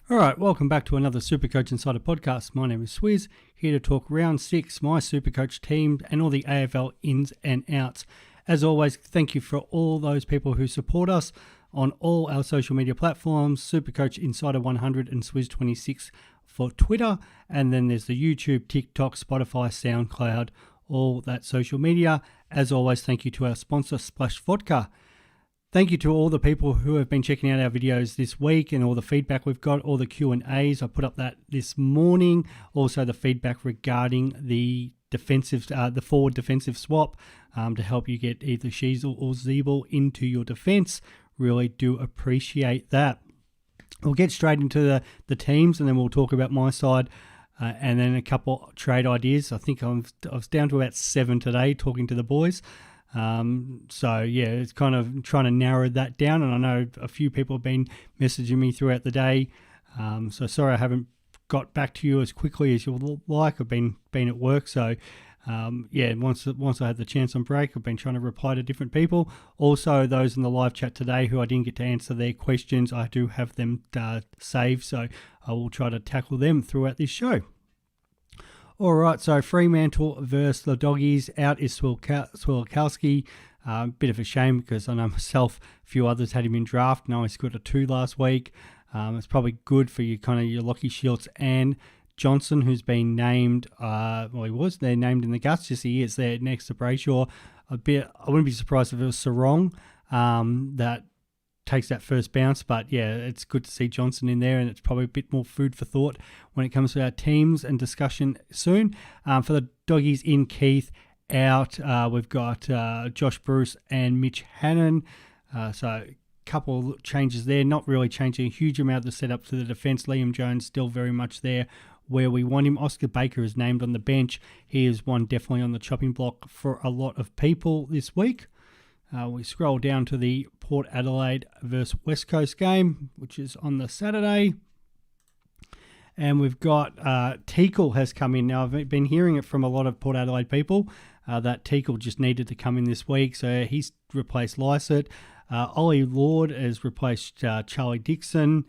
All right, welcome back to another Supercoach Insider podcast. My name is Swiz, here to talk round 6, my Supercoach team, and all the AFL ins and outs. As always, thank you for all those people who support us on all our social media platforms, Supercoach Insider 100 and Swiz 26 for Twitter, and then there's the YouTube, TikTok, Spotify, SoundCloud, all that social media. As always, thank you to our sponsor, Splash Vodka. Thank you to all the people who have been checking out our videos this week and all the feedback we've got, all the Q&As. I put up that this morning. Also, the feedback regarding the forward defensive swap to help you get either Sheasel or Zeeble into your defense. Really do appreciate that. We'll get straight into the teams, and then we'll talk about my side and then a couple trade ideas. I think I was down to about 7 today talking to the boys. It's kind of trying to narrow that down, and I know a few people have been messaging me throughout the day. So sorry I haven't got back to you as quickly as you'd like. I've been at work, so once I had the chance on break, I've been trying to reply to different people. Also, those in the live chat today who I didn't get to answer their questions, I do have them saved, so I will try to tackle them throughout this show. All right, so Fremantle versus the Doggies. Out is Swilikowski. Bit of a shame because I know myself, a few others had him in draft. No, he scored a 2 last week. It's probably good for your Lockie Shields and Johnson, who's been named. They're named in the guts. Just he is there next to Brayshaw. I wouldn't be surprised if it was Sarong that takes that first bounce, but yeah, it's good to see Johnson in there, and it's probably a bit more food for thought when it comes to our teams and discussion soon. For the Doggies, in Keith, out, we've got Josh Bruce and Mitch Hannon. So a couple of changes there, not really changing a huge amount of the setup to the defence. Liam Jones still very much there where we want him. Oscar Baker is named on the bench. He is one definitely on the chopping block for a lot of people this week. We scroll down to the Port Adelaide versus West Coast game, which is on the Saturday. And we've got Teakle has come in. Now, I've been hearing it from a lot of Port Adelaide people that Teakle just needed to come in this week. So he's replaced Lysett. Ollie Lord has replaced Charlie Dixon.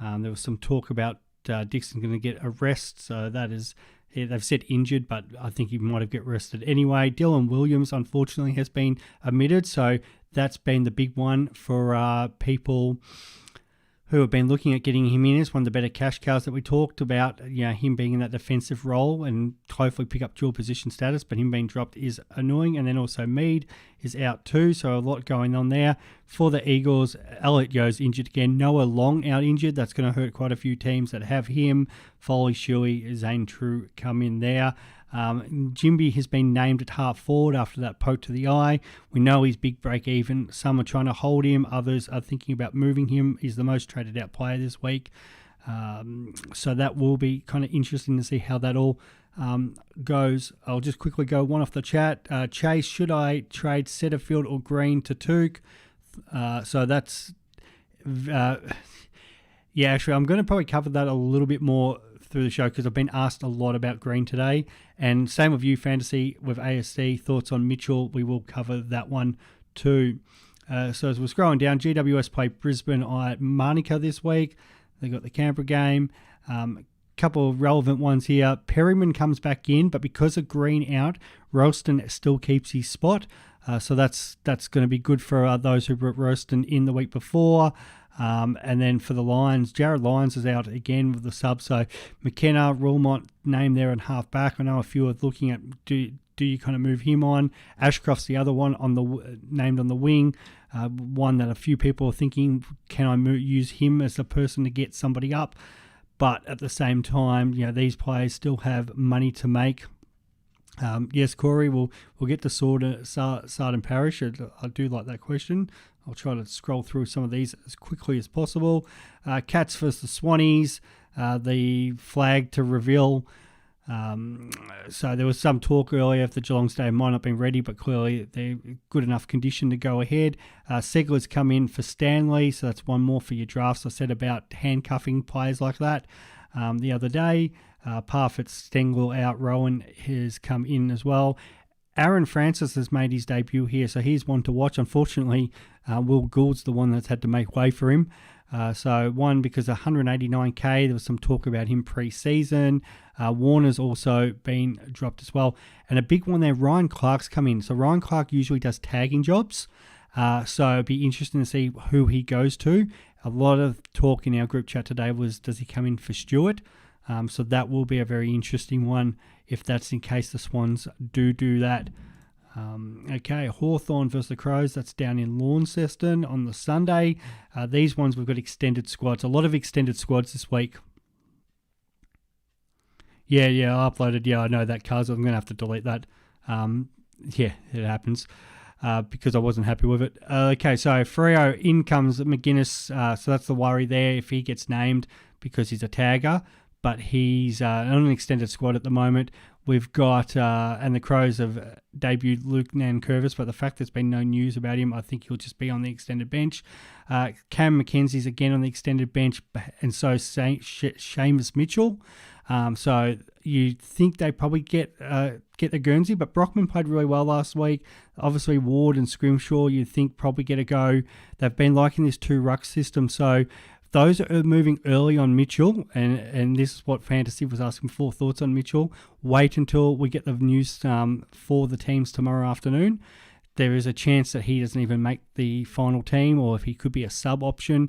There was some talk about Dixon going to get a rest. So that is... They've said injured, but I think he might have get rested anyway. Dylan Williams, unfortunately, has been omitted, so that's been the big one for people who have been looking at getting him in as one of the better cash cows that we talked about. Him being in that defensive role and hopefully pick up dual position status, but him being dropped is annoying. And then also Mead is out too, so a lot going on there. For the Eagles, Elliot Yeo's injured again. Noah Long out injured. That's going to hurt quite a few teams that have him. Foley, Shuey, Zane True come in there. Jimby has been named at half forward after that poke to the eye. We know he's big break even. Some are trying to hold him. Others are thinking about moving him. He's the most traded out player this week. So that will be kind of interesting to see how that all goes. I'll just quickly go one off the chat. Chase, should I trade Setterfield or Green to Took? So that's... actually, I'm going to probably cover that a little bit more through the show because I've been asked a lot about Green today. And same with you, Fantasy, with ASC. Thoughts on Mitchell, we will cover that one too. So as we're scrolling down, GWS play Brisbane at Manuka this week. They got the Canberra game. Couple of relevant ones here. Perryman comes back in, but because of Green out, Ralston still keeps his spot. So that's going to be good for those who brought Ralston in the week before. And then for the Lions, Jared Lyons is out again with the sub. So McKenna, Rulmont named there in half back. I know a few are looking at do you kind of move him on. Ashcroft's the other one named on the wing. One that a few people are thinking, can I use him as a person to get somebody up? But at the same time, these players still have money to make. Yes, Corey, we'll get to Sard and Parish. I do like that question. I'll try to scroll through some of these as quickly as possible. Cats versus the Swannies, the flag to reveal. So there was some talk earlier if the Geelong Stadium might not have been ready, but clearly they're good enough condition to go ahead. Segler's come in for Stanley, so that's one more for your drafts. I said about handcuffing players like that the other day. Parfitt, Stengel out. Rowan has come in as well. Aaron Francis has made his debut here, so he's one to watch. Unfortunately, Will Gould's the one that's had to make way for him. So one, because 189k, there was some talk about him pre-season. Warner's also been dropped as well. And a big one there, Ryan Clark's come in. So Ryan Clark usually does tagging jobs. So it'd be interesting to see who he goes to. A lot of talk in our group chat today was, does he come in for Stewart? So that will be a very interesting one if that's in case the Swans do that. Okay, Hawthorn versus the Crows. That's down in Launceston on the Sunday. These ones we've got extended squads. A lot of extended squads this week. Yeah, I uploaded. Yeah, I know that, Cars. I'm going to have to delete that. Yeah, it happens because I wasn't happy with it. Okay, so Freo, in comes McGuinness. So that's the worry there if he gets named because he's a tagger. But he's on an extended squad at the moment. We've got, and the Crows have debuted Luke Nankervis, but the fact there's been no news about him, I think he'll just be on the extended bench. Cam Mackenzie's again on the extended bench, and so Seamus Mitchell. So you think they probably get the Guernsey, but Brockman played really well last week. Obviously, Ward and Scrimshaw, you think probably get a go. They've been liking this 2-ruck system, so those are moving early on Mitchell, and this is what Fantasy was asking for, thoughts on Mitchell. Wait until we get the news for the teams tomorrow afternoon. There is a chance that he doesn't even make the final team, or if he could be a sub option.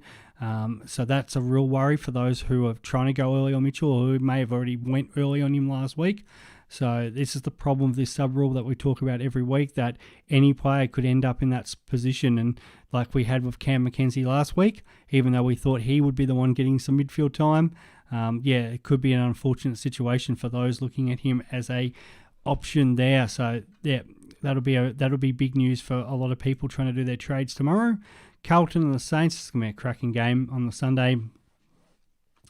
So that's a real worry for those who are trying to go early on Mitchell, or who may have already went early on him last week. So this is the problem with this sub rule that we talk about every week, that any player could end up in that position. And like we had with Cam Mackenzie last week, even though we thought he would be the one getting some midfield time, it could be an unfortunate situation for those looking at him as a option there. So yeah, that'll be big news for a lot of people trying to do their trades tomorrow. Carlton and the Saints, it's going to be a cracking game on the Sunday.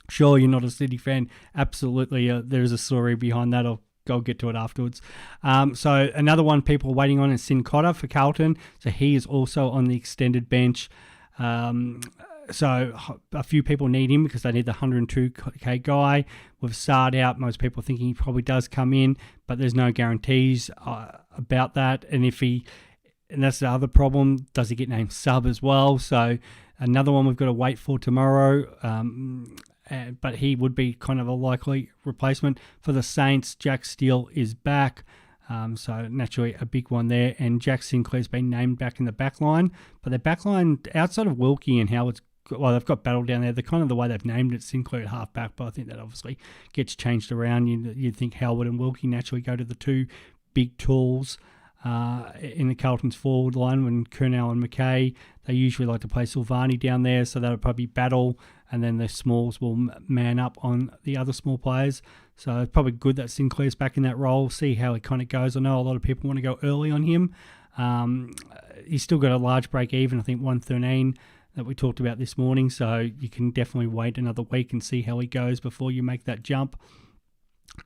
Sure, you're not a City fan. Absolutely, there's a story behind that. I'll get to it afterwards. So another one people are waiting on is Sin Cotter for Carlton. So he is also on the extended bench. So a few people need him because they need the 102k guy. With Sard out, most people thinking he probably does come in, but there's no guarantees about that. And that's the other problem. Does he get named sub as well? So another one we've got to wait for tomorrow. But he would be kind of a likely replacement. For the Saints, Jack Steele is back. So naturally a big one there. And Jack Sinclair's been named back in the back line. But their back line, outside of Wilkie and Howard's, well, they've got Battle down there. They're kind of the way they've named it, Sinclair at half-back. But I think that obviously gets changed around. You'd think Howard and Wilkie naturally go to the two big tools in the Carlton's forward line when Kernell and McKay. They usually like to play Silvani down there, so that'll probably Battle, and then the smalls will man up on the other small players. So it's probably good that Sinclair's back in that role. See how it kind of goes. I know a lot of people want to go early on him. He's still got a large break even, I think 113 that we talked about this morning. So you can definitely wait another week and see how he goes before you make that jump.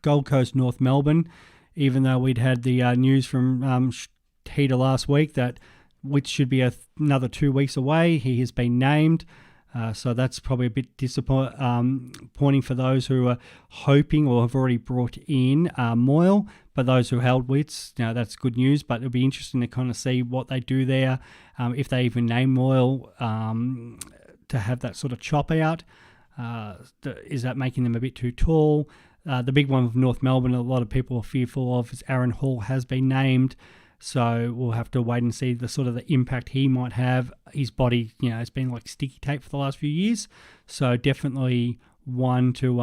Gold Coast, North Melbourne. Even though we'd had the news from Heater last week that which should be another 2 weeks away, he has been named. So that's probably a bit disappointing for those who are hoping or have already brought in Moyle. But those who held Wits, that's good news. But it'll be interesting to kind of see what they do there, if they even name Moyle to have that sort of chop out. Is that making them a bit too tall? The big one with North Melbourne, a lot of people are fearful of, is Aaron Hall has been named. So we'll have to wait and see the sort of the impact he might have. His body, it's been like sticky tape for the last few years. So definitely one to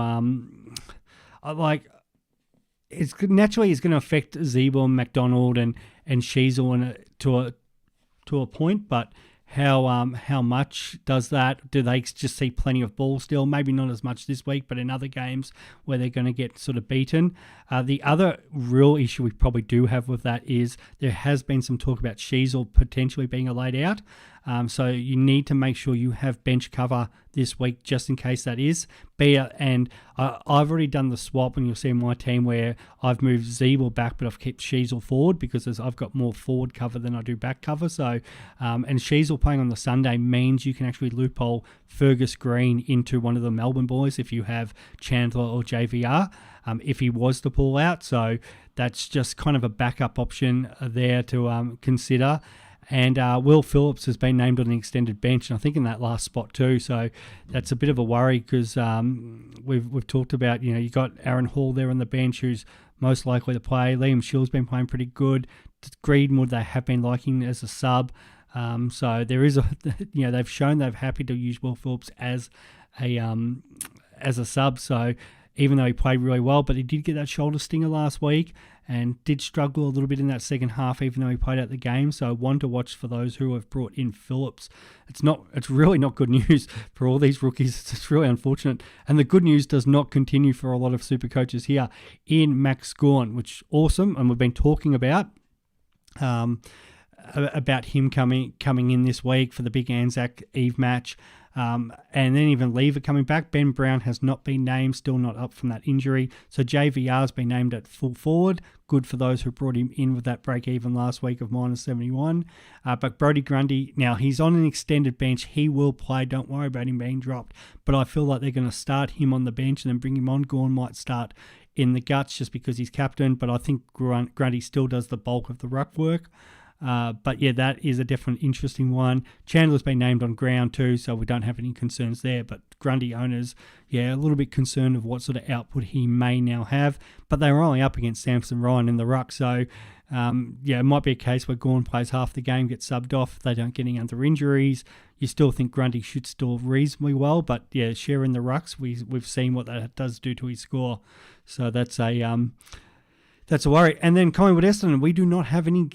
it's naturally it's going to affect Zeeble, McDonald, and Sheasel to a point, but how much does that? Do they just see plenty of ball still? Maybe not as much this week, but in other games where they're going to get sort of beaten. The other real issue we probably do have with that is there has been some talk about Sheasel potentially being a laid out. So you need to make sure you have bench cover this week just in case that is. And I've already done the swap, and you'll see in my team where I've moved Zeeble back, but I've kept Sheasel forward because I've got more forward cover than I do back cover. So, and Sheasel playing on the Sunday means you can actually loophole Fergus Green into one of the Melbourne boys if you have Chandler or JVR, if he was to pull out. So that's just kind of a backup option there to consider. And Will Phillips has been named on an extended bench, and I think in that last spot too. So that's a bit of a worry because we've talked about, you got Aaron Hall there on the bench who's most likely to play. Liam Shill's been playing pretty good. Greenwood they have been liking as a sub. So there is they've shown they're happy to use Will Phillips as a sub. So even though he played really well, but he did get that shoulder stinger last week and did struggle a little bit in that second half, even though he played out the game. So one to watch for those who have brought in Phillips. It's really not good news for all these rookies. It's really unfortunate. And the good news does not continue for a lot of super coaches here in Max Gawn, which is awesome. And we've been talking about him coming in this week for the big Anzac Eve match. And then even Lever coming back. Ben Brown has not been named, still not up from that injury. So JVR has been named at full forward. Good for those who brought him in with that break even last week of -71. But Brodie Grundy, now he's on an extended bench. He will play. Don't worry about him being dropped. But I feel like they're going to start him on the bench and then bring him on. Gawn might start in the guts just because he's captain. But I think Grundy still does the bulk of the ruck work. But yeah, that is a definitely interesting one. Chandler's been named on ground too, so we don't have any concerns there. But Grundy owners, a little bit concerned of what sort of output he may now have. But they were only up against Samson Ryan in the ruck, so it might be a case where Gawn plays half the game, gets subbed off, they don't get any other injuries. You still think Grundy should still reasonably well, but sharing the rucks, we've seen what that does do to his score. So that's a worry. And then Collingwood Essendon, we do not have any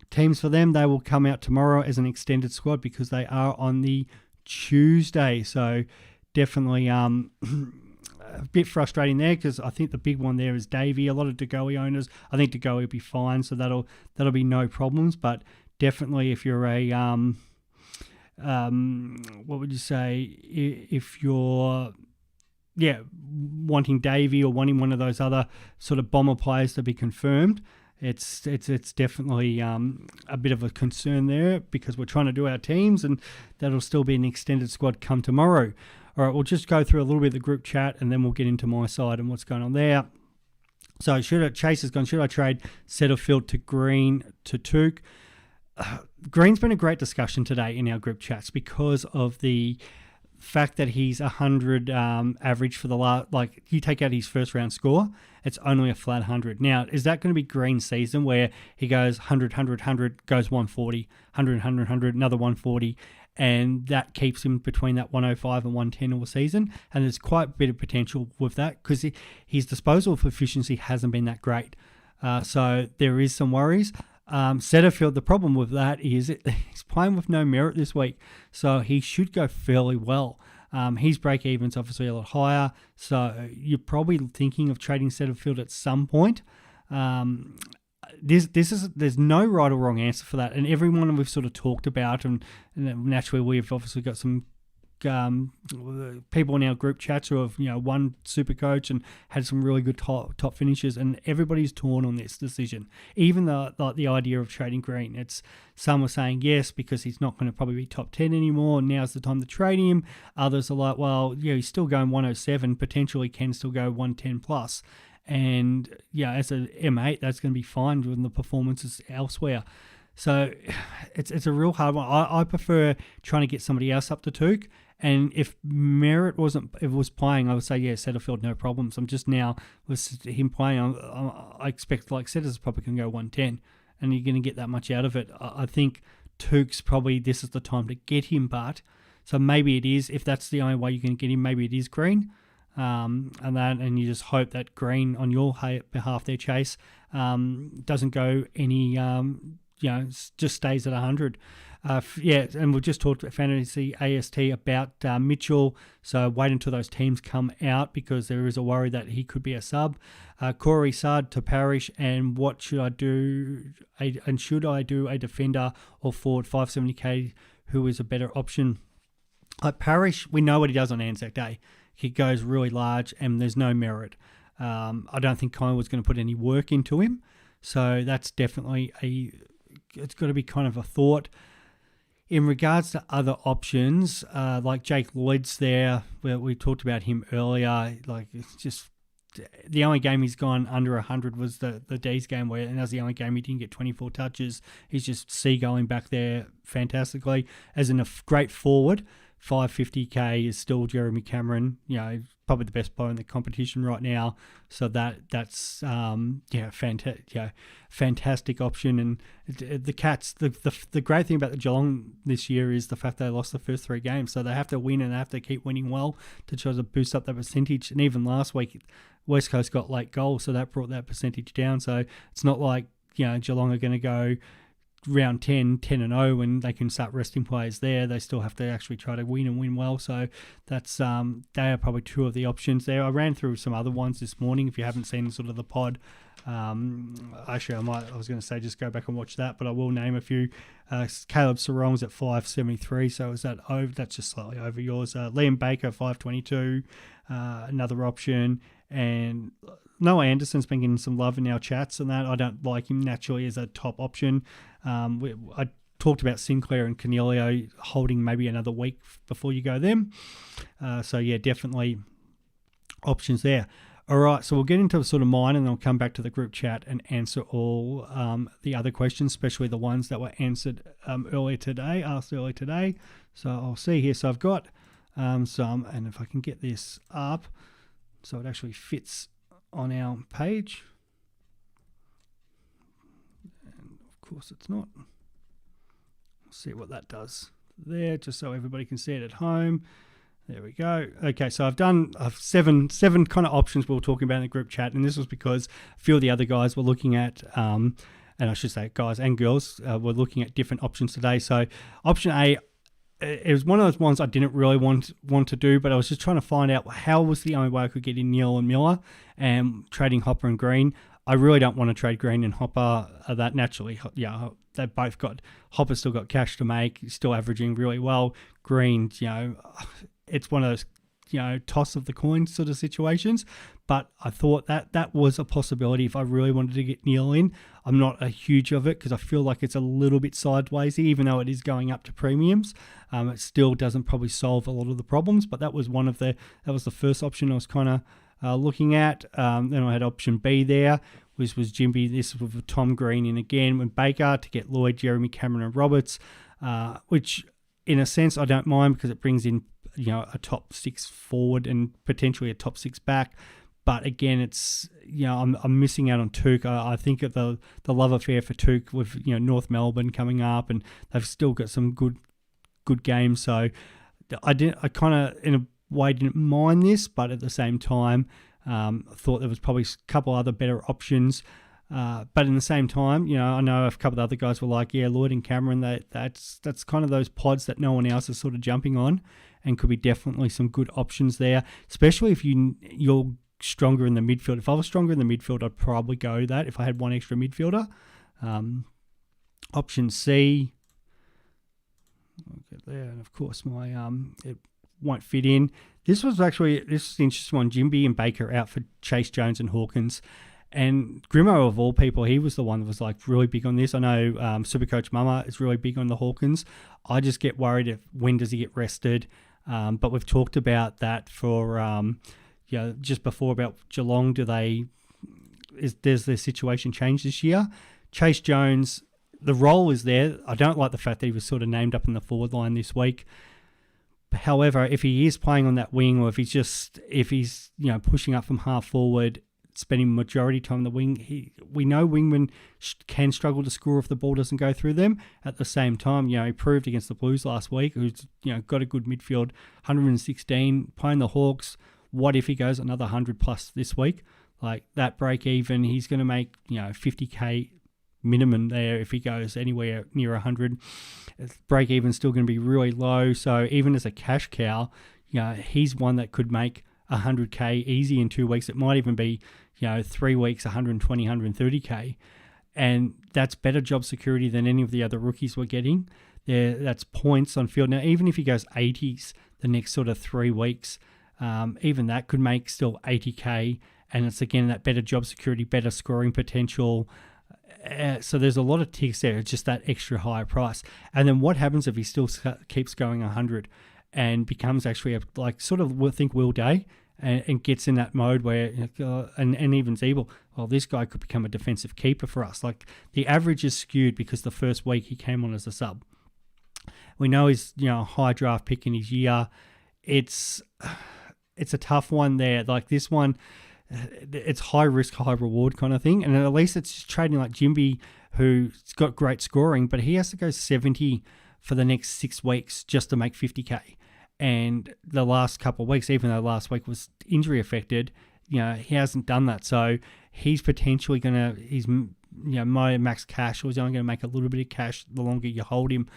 teams for them. They will come out tomorrow as an extended squad because they are on the Tuesday. So definitely a bit frustrating there because I think the big one there is Davey. A lot of DeGoey owners, I think DeGoey will be fine, so that'll be no problems. But definitely if you're a what would you say if you're wanting Davey or wanting one of those other sort of bomber players to be confirmed, it's definitely a bit of a concern there because we're trying to do our teams and that'll still be an extended squad come tomorrow. All right, we'll just go through a little bit of the group chat and then we'll get into my side and what's going on there. So Chase has gone, should I trade Setterfield to Green to Touk? Green's been a great discussion today in our group chats because of the fact that he's 100 average for the last, you take out his first round score, it's only a flat 100. Now, is that going to be Green's season where he goes 100, 100, 100, goes 140, 100, 100, 100, another 140, and that keeps him between that 105 and 110 all season? And there's quite a bit of potential with that because his disposal efficiency hasn't been that great. So there is some worries. Setterfield, the problem with that is he's playing with no merit this week, so he should go fairly well. His break-even's obviously a lot higher, so you're probably thinking of trading Setterfield at some point. There's no right or wrong answer for that, and everyone we've sort of talked about, and naturally we've obviously got some people in our group chats who have won Supercoach and had some really good top finishes, and everybody's torn on this decision. Even the idea of trading Green, it's some were saying yes because he's not going to probably be top 10 anymore. Now's the time to trade him. Others are like, well, he's still going 107, potentially can still go 110 plus. And as a M8, that's going to be fine with the performances elsewhere. So it's a real hard one. I prefer trying to get somebody else up to Touk. And if Merritt was playing, I would say, Setterfield, no problems. I'm just now, with him playing, I expect Setters probably can go 110 and you're going to get that much out of it. I think Touk's probably, this is the time to get him, but so maybe it is, if that's the only way you can get him, maybe it is Green. And you just hope that Green on your behalf there, Chase, doesn't go any, just stays at 100. And we've just talked about Fantasy AST about Mitchell, so wait until those teams come out because there is a worry that he could be a sub. Corey Sard to Parrish, and what should I do? And should I do a defender or forward 570k who is a better option? Parrish, we know what he does on Anzac Day. He goes really large and there's no merit. I don't think Collingwood's going to put any work into him, so that's definitely it's got to be kind of a thought. In regards to other options, like Jake Lloyd's there, where we talked about him earlier, it's just the only game he's gone under 100 was the D's game, and that was the only game he didn't get 24 touches. He's just seagulling back there fantastically. As in a great forward, 550k is still Jeremy Cameron, probably the best player in the competition right now. So that's fantastic option. And the Cats, the great thing about the Geelong this year is the fact they lost the first 3 games. So they have to win, and they have to keep winning well to try to boost up that percentage. And even last week, West Coast got late goals, so that brought that percentage down. So it's not like Geelong are going to go round 10-0 and they can start resting players there. They still have to actually try to win and win well. So that's they are probably 2 of the options there. I ran through some other ones this morning. If you haven't seen sort of the pod, actually I was going to say just go back and watch that, but I will name a few. Caleb Sarong's at 573, so is that over? That's just slightly over yours. Liam Baker 522, another option, and Noah Anderson's been getting some love in our chats and that. I don't like him naturally as a top option. I talked about Sinclair and Cornelio holding maybe another week before you go them. So, yeah, definitely options there. All right, so we'll get into sort of mine, and then I'll come back to the group chat and answer all the other questions, especially the ones that were answered asked earlier today. So I'll see here. So I've got some, and if I can get this up so it actually fits on our page. And of course it's not. Let's see what that does there, just so everybody can see it at home. There we go. Okay, so I've seven kind of options we were talking about in the group chat, and this was because a few of the other guys were looking at, and I should say guys and girls were looking at different options today. So option A, it was one of those ones I didn't really want to do, but I was just trying to find out how was the only way I could get in Neil and Miller, and trading Hopper and Green. I really don't want to trade Green and Hopper. That naturally, they both got, Hopper's still got cash to make, he's still averaging really well. Green, it's one of those, toss of the coin sort of situations. But I thought that was a possibility if I really wanted to get Neil in. I'm not a huge of it because I feel like it's a little bit sideways, even though it is going up to premiums. It still doesn't probably solve a lot of the problems, but that was that was the first option I was kind of looking at. Then I had option B there, which was Jimby. This was with Tom Green in again with Baker to get Lloyd, Jeremy Cameron and Roberts, which in a sense I don't mind because it brings in a top 6 forward and potentially a top 6 back. But again, it's I'm missing out on Took. I think of the love affair for Took with North Melbourne coming up, and they've still got some good games. So I kind of in a way didn't mind this, but at the same time, thought there was probably a couple other better options. But in the same time, I know a couple of other guys were like, yeah, Lloyd and Cameron, that's kind of those pods that no one else is sort of jumping on, and could be definitely some good options there, especially if you're stronger in the midfield. If I was stronger in the midfield, I'd probably go that if I had one extra midfielder. Option C, I'll get there, and of course my it won't fit in. This is an interesting one. Jimby and Baker out for Chase Jones and Hawkins. And Grimo, of all people, he was the one that was like really big on this. I know Supercoach Mama is really big on the Hawkins. I just get worried when does he get rested. But we've talked about that for just before about Geelong. Does their situation change this year? Chase Jones, the role is there. I don't like the fact that he was sort of named up in the forward line this week. However, if he is playing on that wing, or if he's pushing up from half forward, spending majority time on the wing, we know wingmen can struggle to score if the ball doesn't go through them. At the same time, he proved against the Blues last week, who's got a good midfield, 116, playing the Hawks. What if he goes another 100 plus this week? Like that break even, he's going to make 50k minimum there if he goes anywhere near 100. Break even still going to be really low. So even as a cash cow, he's one that could make 100k easy in 2 weeks. It might even be 3 weeks 120, 130k, and that's better job security than any of the other rookies we're getting there. That's points on field. Now even if he goes 80s the next sort of 3 weeks, even that could make still 80k, and it's again that better job security, better scoring potential. So there's a lot of ticks there. It's just that extra higher price. And then what happens if he still keeps going 100 and becomes actually think Will Day and gets in that mode where, and even Zeeble, well, this guy could become a defensive keeper for us. Like, the average is skewed because the first week he came on as a sub. We know he's, a high draft pick in his year. It's a tough one there. Like, this one, it's high risk, high reward kind of thing. And at least it's just trading like Jimby, who's got great scoring, but he has to go 70 for the next 6 weeks just to make 50K. And the last couple of weeks, even though last week was injury affected, he hasn't done that. So he's potentially going to, my max cash was only going to make a little bit of cash the longer you hold him.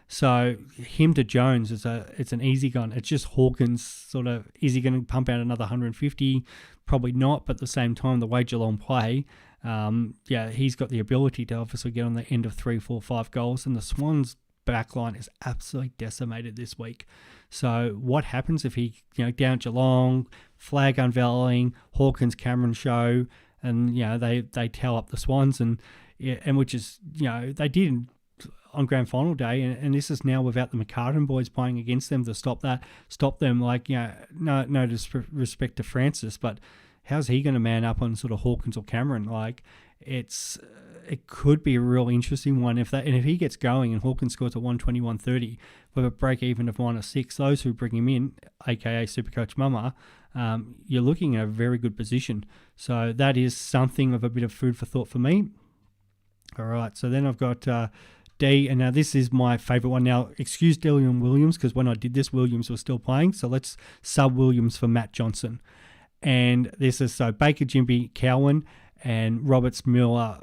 So him to Jones it's an easy gun. It's just Hawkins sort of, is he going to pump out another 150? Probably not, but at the same time, the way Geelong play, he's got the ability to obviously get on the end of 3, 4, 5 goals, and the Swans backline is absolutely decimated this week. So what happens if he, down Geelong, flag unveiling, Hawkins Cameron show, and they towel up the Swans, and which is they did on grand final day, and this is now without the McCartan boys playing against them to stop them. Like, no disrespect to Francis, but how's he going to man up on sort of Hawkins or Cameron? Like, it could be a real interesting one if he gets going and Hawkins scores a 120, 130 with a break even of 1 or 6. Those who bring him in, aka Supercoach Mama, you're looking at a very good position. So that is something of a bit of food for thought for me. All right, so then I've got D, and now this is my favourite one. Now, excuse Dylan Williams, because when I did this, Williams was still playing. So let's sub Williams for Matt Johnson. And this is Baker, Jimby, Cowan, and Roberts, Miller,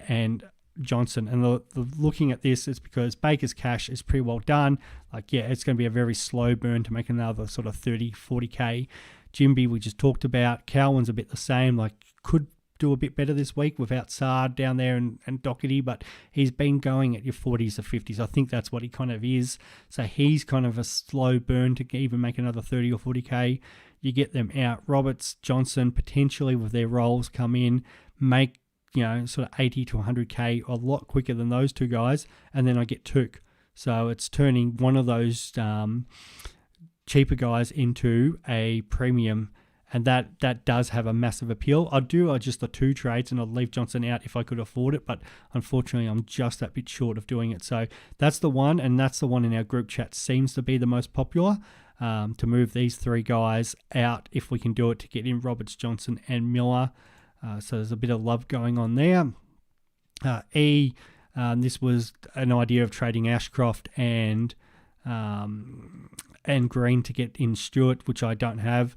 and Johnson. And the looking at this is because Baker's cash is pretty well done. Like, it's going to be a very slow burn to make another sort of 30, 40K. Jimby, we just talked about. Cowan's a bit the same. Like, could do a bit better this week without Sard down there and Doherty, but he's been going at your 40s or 50s. I think that's what he kind of is. So he's kind of a slow burn to even make another 30 or 40K. You get them out. Roberts, Johnson, potentially with their roles come in, make, sort of 80 to 100K a lot quicker than those two guys. And then I get Took. So it's turning one of those cheaper guys into a premium, and that does have a massive appeal. I'd do just the 2 trades, and I'd leave Johnson out if I could afford it, but unfortunately I'm just that bit short of doing it. So that's the one, and that's the one in our group chat seems to be the most popular, to move these 3 guys out if we can do it, to get in Roberts, Johnson and Miller. So there's a bit of love going on there. This was an idea of trading Ashcroft and Green to get in Stewart, which I don't have.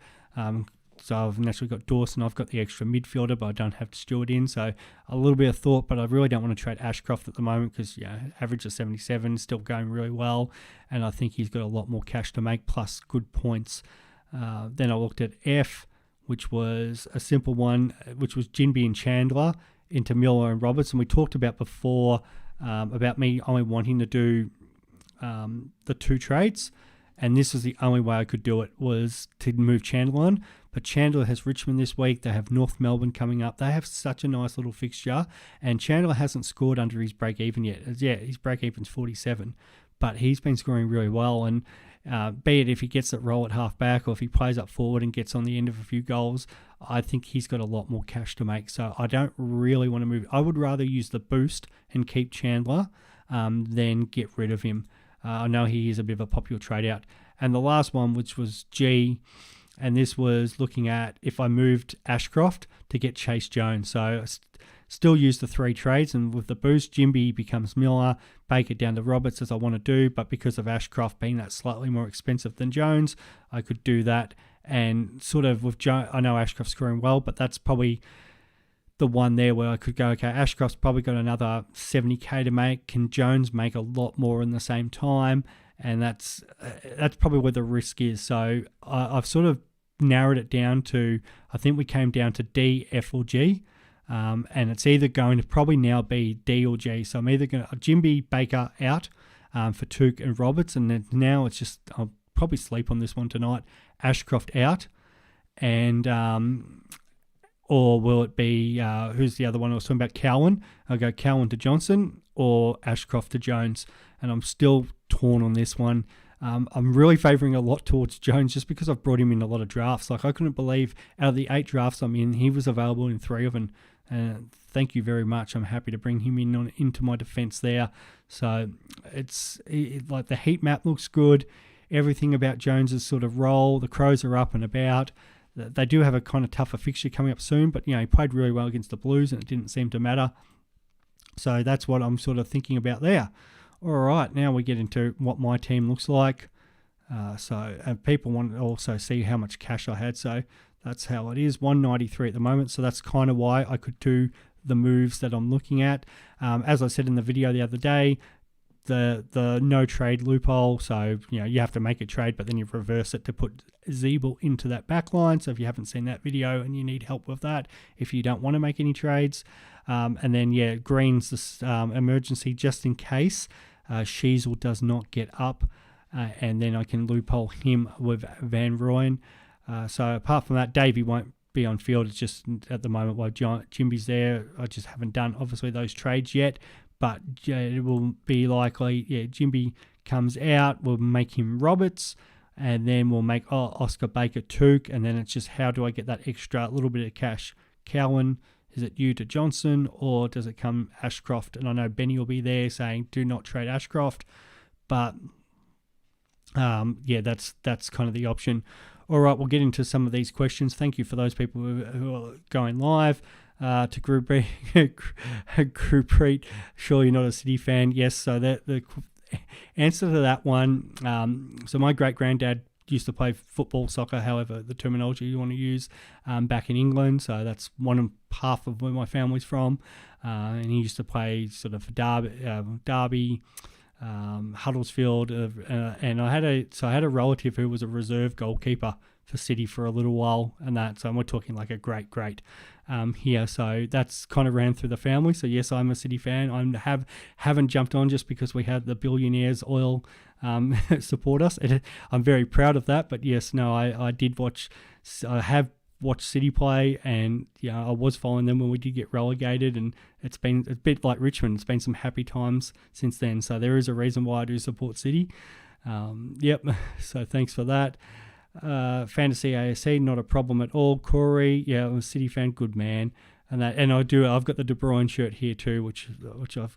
So I've naturally got Dawson. I've got the extra midfielder, but I don't have Stewart in. So a little bit of thought, but I really don't want to trade Ashcroft at the moment because, average of 77, still going really well. And I think he's got a lot more cash to make, plus good points. Then I looked at F, which was a simple one, which was Jinby and Chandler into Miller and Roberts. And we talked about before about me only wanting to do the 2 trades. And this was the only way I could do it, was to move Chandler on. But Chandler has Richmond this week. They have North Melbourne coming up. They have such a nice little fixture. And Chandler hasn't scored under his break-even yet. His break-even's 47. But he's been scoring really well. And be it if he gets that role at half-back or if he plays up forward and gets on the end of a few goals, I think he's got a lot more cash to make. So I don't really want to move. I would rather use the boost and keep Chandler than get rid of him. I know he is a bit of a popular trade out. And the last one, which was G, and this was looking at if I moved Ashcroft to get Chase Jones. So I still use the 3 trades, and with the boost, Jimby becomes Miller, Baker down to Roberts as I want to do, but because of Ashcroft being that slightly more expensive than Jones, I could do that. And sort of with Jones, I know Ashcroft's scoring well, but that's probably the one there where I could go, okay, Ashcroft's probably got another 70K to make. Can Jones make a lot more in the same time? And that's probably where the risk is. So I've sort of narrowed it down to, I think we came down to D, F or G. And it's either going to probably now be D or G. So I'm either going to Jimby, Baker out for Took and Roberts. And then now it's just, I'll probably sleep on this one tonight. Ashcroft out. And or will it be, who's the other one I was talking about, Cowan? I'll go Cowan to Johnson or Ashcroft to Jones. And I'm still torn on this one. I'm really favouring a lot towards Jones just because I've brought him in a lot of drafts. Like, I couldn't believe out of the 8 drafts I'm in, he was available in 3 of them. And thank you very much. I'm happy to bring him in into my defence there. So it's like the heat map looks good. Everything about Jones's sort of role. The Crows are up and about. They do have a kind of tougher fixture coming up soon, but he played really well against the Blues and it didn't seem to matter. So that's what I'm sort of thinking about there. All right, now we get into what my team looks like. So people want to also see how much cash I had. So that's how it is, 193 at the moment. So that's kind of why I could do the moves that I'm looking at. As I said in the video the other day, the no trade loophole. So, you have to make a trade, but then you reverse it to put Zeeble into that back line. So if you haven't seen that video and you need help with that, if you don't want to make any trades. And then, Green's this emergency just in case Sheasel does not get up. And then I can loophole him with Van Rooyen. So apart from that, Davey won't be on field. It's just at the moment while Jimby's there, I just haven't done obviously those trades yet. But it will be likely, Jimby comes out, we'll make him Roberts, and then we'll make Oscar Baker Took, and then it's just how do I get that extra little bit of cash? Cowan, is it you to Johnson, or does it come Ashcroft? And I know Benny will be there saying do not trade Ashcroft, but that's kind of the option. All right, we'll get into some of these questions. Thank you for those people who are going live. To Group Reet, sure you're not a City fan. Yes, so the answer to that one, so my great-granddad used to play football, soccer, however the terminology you want to use, back in England. So that's half of where my family's from. And he used to play sort of for Derby, Huddersfield, and I had a relative who was a reserve goalkeeper for City for a little while, and that. So we're talking like a great here. So that's kind of ran through the family. So yes, I'm a City fan. I haven't jumped on just because we had the billionaires oil support us. I'm very proud of that. But yes, no, I did watch. I have watched City play, and I was following them when we did get relegated, and it's been a bit like Richmond. It's been some happy times since then. So there is a reason why I do support City. Yep. So thanks for that. Fantasy ASC, not a problem at all. Corey, I'm a City fan, good man. And I've got the De Bruyne shirt here too, which I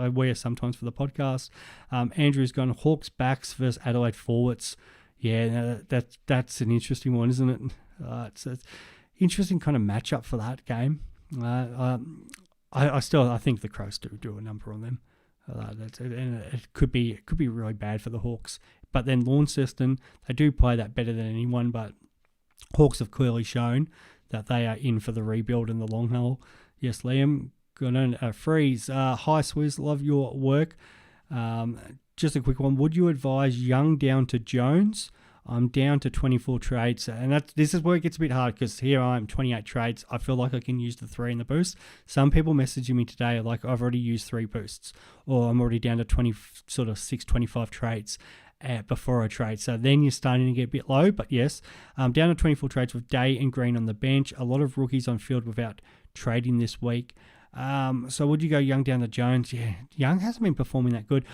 wear sometimes for the podcast. Andrew's gone Hawks backs versus Adelaide forwards. Yeah, that's an interesting one, isn't it? It's an interesting kind of matchup for that game. I think the Crows do a number on them. And it could be really bad for the Hawks. But then Launceston, they do play that better than anyone, but Hawks have clearly shown that they are in for the rebuild in the long haul. Yes, Liam, good on Freeze. Hi, Swiz, love your work. Just a quick one. Would you advise Young down to Jones? I'm down to 24 trades, and this is where it gets a bit hard because here I am, 28 trades. I feel like I can use the 3 in the boost. Some people messaging me today are like, I've already used 3 boosts, or I'm already down to 25 trades before I trade. So then you're starting to get a bit low, but yes, down to 24 trades with Day and Green on the bench. A lot of rookies on field without trading this week. So would you go Young down to Jones? Yeah, Young hasn't been performing that good.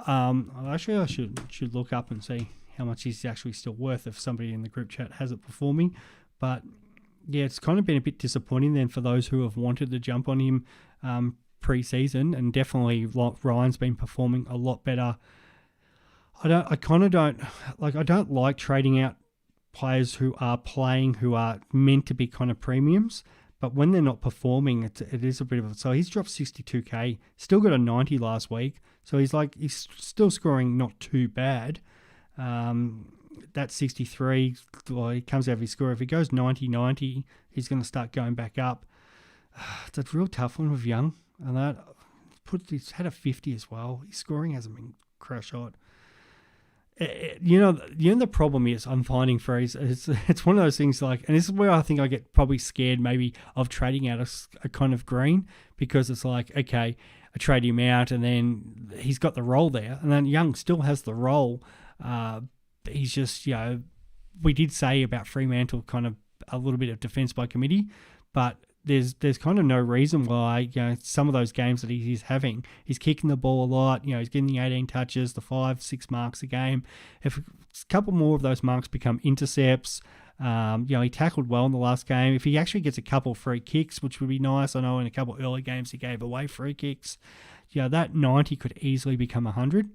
Actually, I should look up and see how much he's actually still worth if somebody in the group chat has it before me. But yeah, it's kind of been a bit disappointing then for those who have wanted to jump on him pre-season, and definitely Ryan's been performing a lot better. I don't like trading out players who are playing, who are meant to be kind of premiums, but when they're not performing, it is a bit of a... So he's dropped 62k, still got a 90 last week, so he's still scoring not too bad. That 63, well, he comes out of his score. If he goes 90, he's going to start going back up. It's a real tough one with Young, and he's had a 50 as well. His scoring hasn't been crash hot. The problem is I'm finding it's one of those things and this is where I think I get probably scared maybe of trading out a kind of Green, because it's like, okay, I trade him out and then he's got the role there, and then Young still has the role. He's just, we did say about Fremantle kind of a little bit of defence by committee, but there's kind of no reason why, some of those games that he's having, he's kicking the ball a lot, he's getting the 18 touches, the 5-6 marks a game. If a couple more of those marks become intercepts, he tackled well in the last game. If he actually gets a couple free kicks, which would be nice. I know in a couple early games he gave away free kicks. That 90 could easily become 100.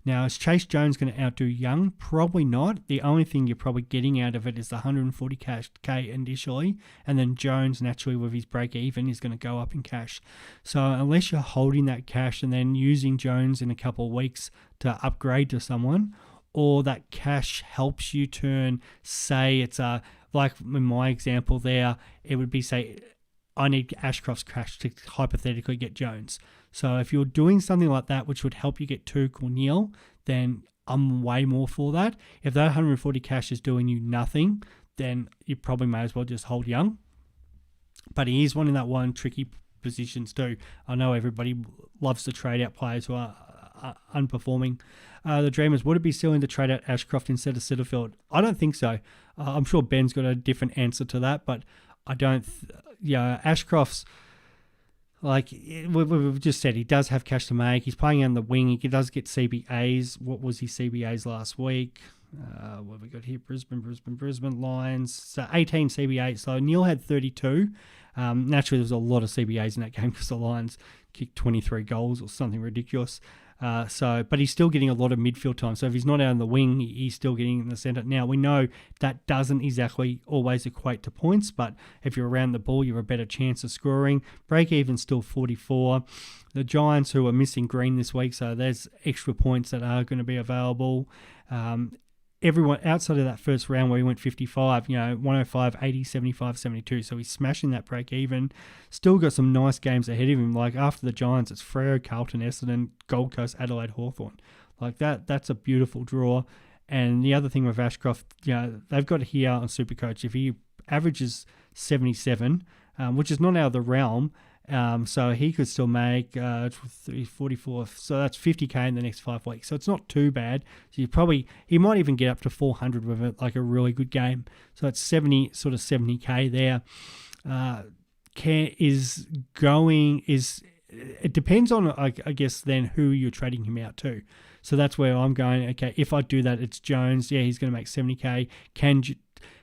Now, is Chase Jones going to outdo Young? Probably not. The only thing you're probably getting out of it is the 140k initially, and then Jones, naturally, with his break-even, is going to go up in cash. So unless you're holding that cash and then using Jones in a couple of weeks to upgrade to someone, or that cash helps you turn, say it's like in my example there, it would be, say, I need Ashcroft's cash to hypothetically get Jones. So if you're doing something like that, which would help you get Tuke or Neil, then I'm way more for that. If that 140 cash is doing you nothing, then you probably may as well just hold Young. But he is one in that one tricky positions too. I know everybody loves to trade out players who are unperforming. The Dreamers, would it be silly to trade out Ashcroft instead of Setterfield? I don't think so. I'm sure Ben's got a different answer to that, but I don't. Ashcroft's, like we've just said, he does have cash to make. He's playing on the wing. He does get CBAs. What was his CBAs last week? What have we got here? Brisbane Lions. So 18 CBAs. So Neil had 32. Naturally, there was a lot of CBAs in that game because the Lions kicked 23 goals or something ridiculous. But he's still getting a lot of midfield time. So if he's not out on the wing, he's still getting in the centre. Now, we know that doesn't exactly always equate to points, but if you're around the ball, you have a better chance of scoring. Break even still 44. The Giants, who are missing Green this week, so there's extra points that are going to be available. Everyone outside of that first round where he went 55, 105, 80, 75, 72. So he's smashing that break even. Still got some nice games ahead of him. Like after the Giants, it's Freo, Carlton, Essendon, Gold Coast, Adelaide, Hawthorn. Like that's a beautiful draw. And the other thing with Ashcroft, they've got here on Supercoach, if he averages 77, which is not out of the realm, so he could still make 44, so that's 50k in the next 5 weeks. So it's not too bad. So he might even get up to 400 with it, like a really good game. So it's 70k there. It depends on, I guess, then who you're trading him out to. So that's where I'm going, okay, if I do that, it's Jones. Yeah, he's going to make 70k.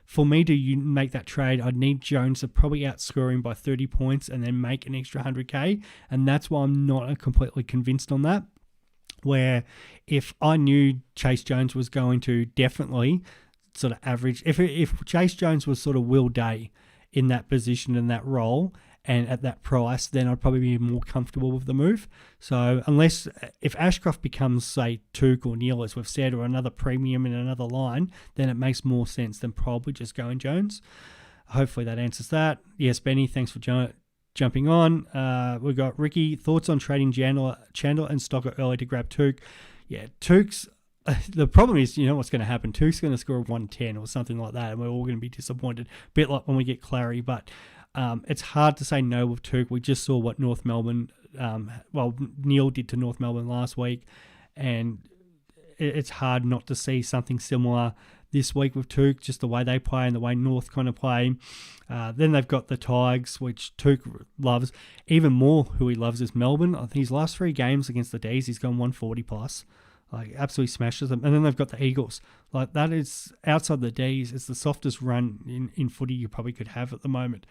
For me to make that trade, I'd need Jones to probably outscore him by 30 points and then make an extra 100k. And that's why I'm not completely convinced on that. Where if I knew Chase Jones was going to definitely sort of average, if Chase Jones was sort of Will Day in that position, in that role, and at that price, then I'd probably be more comfortable with the move. So if Ashcroft becomes, say, Tuke or Neil, as we've said, or another premium in another line, then it makes more sense than probably just going Jones. Hopefully that answers that. Yes, Benny, thanks for jumping on. We've got Ricky, thoughts on trading Chandler and Stocker early to grab Tuke. Yeah, Tuke's... The problem is, what's going to happen? Tuke's going to score a 110 or something like that, and we're all going to be disappointed. A bit like when we get Clary, but... it's hard to say no with Tuke. We just saw what North Melbourne, Neil did to North Melbourne last week, and it's hard not to see something similar this week with Tuke, just the way they play and the way North kind of play. Then they've got the Tigers, which Tuke loves. Even more who he loves is Melbourne. I think his last 3 games against the D's, he's gone 140 plus. Like, absolutely smashes them. And then they've got the Eagles. Like, that is, outside the D's, it's the softest run in footy you probably could have at the moment.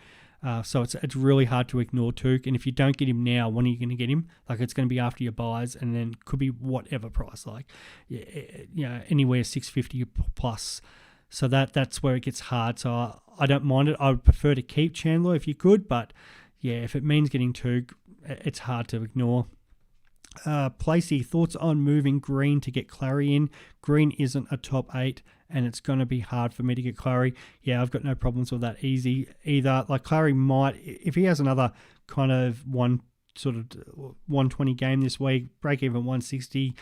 So it's really hard to ignore Tuke. And if you don't get him now, when are you going to get him? Like, it's going to be after your buys, and then could be whatever price, like, anywhere 650 plus. So that's where it gets hard. So I don't mind it. I would prefer to keep Chandler if you could, but yeah, if it means getting Tuke, it's hard to ignore. Placey, thoughts on moving Green to get Clary in? Green isn't a top 8, and it's going to be hard for me to get Clary. Yeah, I've got no problems with that either. Like, Clary might, if he has another kind of 120 game this week, break even 160,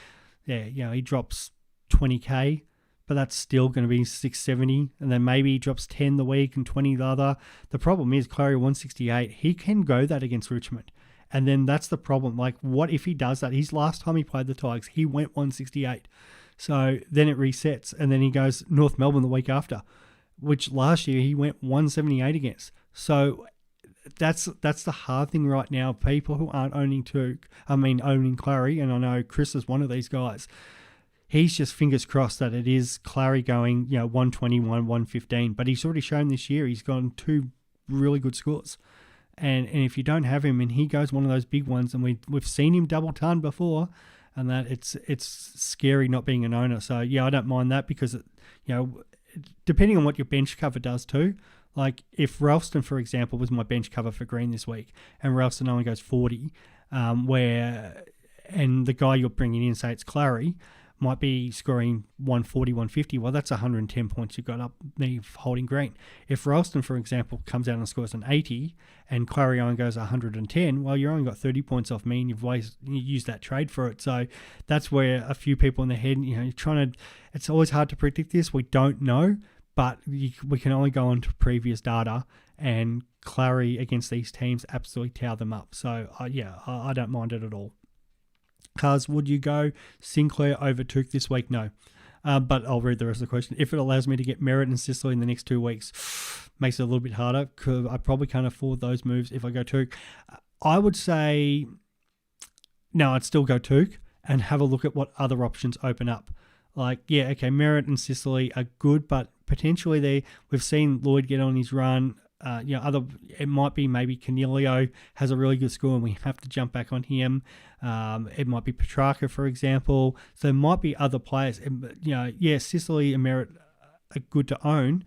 he drops 20k, but that's still going to be 670, and then maybe he drops 10 the week and 20 the other. The problem is Clary 168, he can go that against Richmond. And then that's the problem. Like, what if he does that? His last time he played the Tigers, he went 168. So then it resets, and then he goes North Melbourne the week after, which last year he went 178 against. So that's the hard thing right now. People who aren't owning Clary, and I know Chris is one of these guys. He's just fingers crossed that it is Clary going, 121, 115. But he's already shown this year he's gotten 2 really good scores. And if you don't have him and he goes one of those big ones, and we've seen him double ton before, and that it's scary not being an owner. So yeah, I don't mind that because depending on what your bench cover does too. Like if Ralston, for example, was my bench cover for Green this week, and Ralston only goes 40, and the guy you're bringing in, say it's Clary, might be scoring 140, 150. Well, that's 110 points you've got up me holding Green. If Ralston, for example, comes out and scores an 80 and Clary only goes 110, well, you've only got 30 points off me and you used that trade for it. So that's where a few people in the head, you're trying to, it's always hard to predict this. We don't know, but we can only go on to previous data, and Clary against these teams absolutely tower them up. So I don't mind it at all. Cars, would you go Sinclair over Took this week? No. But I'll read the rest of the question. If it allows me to get Merritt and Sicily in the next 2 weeks, makes it a little bit harder because I probably can't afford those moves if I go Took. I would say, no, I'd still go Took and have a look at what other options open up. Merritt and Sicily are good, but potentially we've seen Lloyd get on his run. It might be maybe Canelio has a really good score and we have to jump back on him. It might be Petrarca, for example. So there might be other players. Sicily and Merritt are good to own,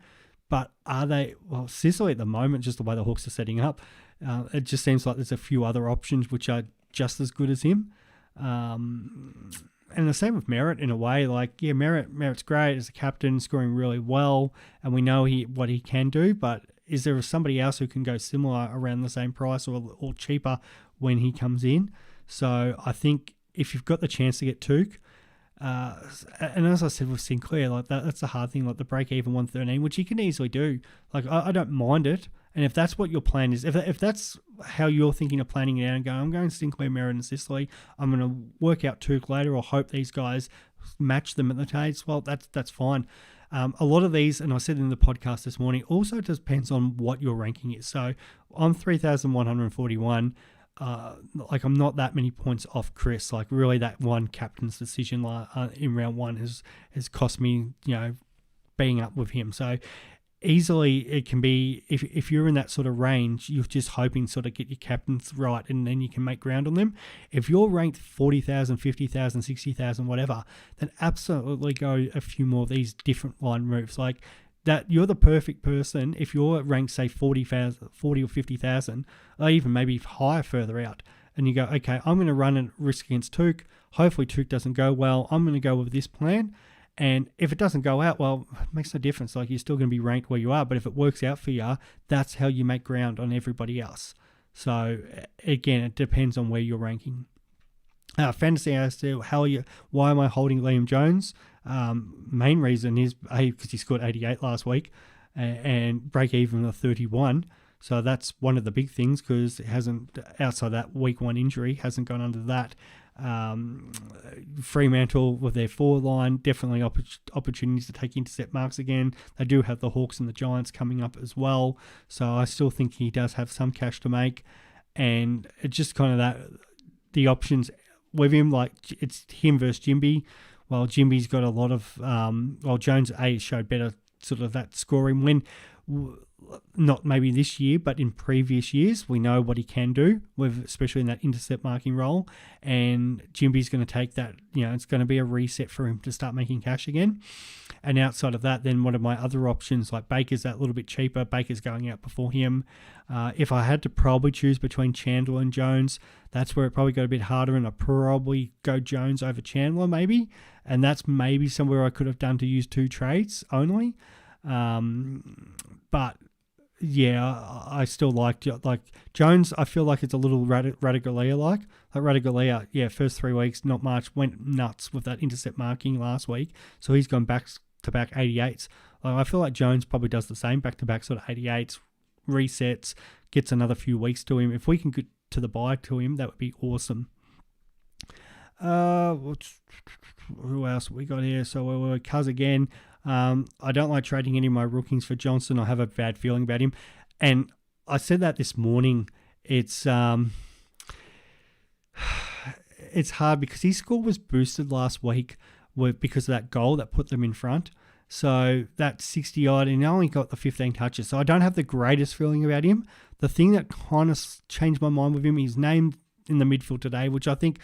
but are they? Well, Sicily at the moment, just the way the Hawks are setting up, it just seems like there's a few other options which are just as good as him. And the same with Merritt in a way. Merritt's great as a captain, scoring really well, and we know what he can do, but is there somebody else who can go similar around the same price or cheaper when he comes in? So I think if you've got the chance to get Took, and as I said with Sinclair, that's the hard thing, the break even 113, which you can easily do. I don't mind it. And if that's what your plan is, if that's how you're thinking of planning it out and going, I'm going Sinclair, Merritt and Sicily, I'm going to work out Took later or hope these guys match them at the trades, well, that's fine. A lot of these, and I said in the podcast this morning, also depends on what your ranking is. So I'm 3,141. I'm not that many points off Chris. Really, that one captain's decision in round one has cost me, being up with him. So easily it can be, if you're in that sort of range, you're just hoping sort of get your captains right and then you can make ground on them. If you're ranked 40,000, 50,000, 60,000, whatever, then absolutely go a few more of these different line moves. That you're the perfect person if you're ranked, say, 40 or 50,000, or even maybe higher further out, and you go, okay, I'm going to run a risk against Took. Hopefully Took doesn't go well. I'm going to go with this plan. And if it doesn't go out, well, it makes no difference. You're still going to be ranked where you are. But if it works out for you, that's how you make ground on everybody else. So again, it depends on where you're ranking. Fantasy as to why am I holding Liam Jones? Main reason is because he scored 88 last week and break even of 31. So that's one of the big things because it hasn't, outside that week one injury, hasn't gone under that. Fremantle with their forward line, definitely opportunities to take intercept marks again. They do have the Hawks and the Giants coming up as well. So I still think he does have some cash to make. And it's just kind of that, the options with him, it's him versus Jimby. Well, Jimby's got a lot of, Jones showed better sort of that scoring when, not maybe this year, but in previous years, we know what he can do, especially in that intercept marking role. And Jimby's going to take that, it's going to be a reset for him to start making cash again. And outside of that, then one of my other options, Baker's that little bit cheaper. Baker's going out before him. If I had to probably choose between Chandler and Jones, that's where it probably got a bit harder, and I'd probably go Jones over Chandler maybe. And that's maybe somewhere I could have done to use 2 trades only. But yeah, I still like Jones. I feel like it's a little Radigalia-like. Radigalia, first 3 weeks, not much, went nuts with that intercept marking last week. So he's gone back-to-back 88s. I feel like Jones probably does the same, back-to-back sort of 88s, resets, gets another few weeks to him. If we can get to the bye to him, that would be awesome. Who else we got here? So we're Cuz again. I don't like trading any of my rookies for Johnson. I have a bad feeling about him. And I said that this morning. It's it's hard because his score was boosted last week because of that goal that put them in front. So that 60 odd, and he only got the 15 touches. So I don't have the greatest feeling about him. The thing that kind of changed my mind with him, he's named in the midfield today, which I think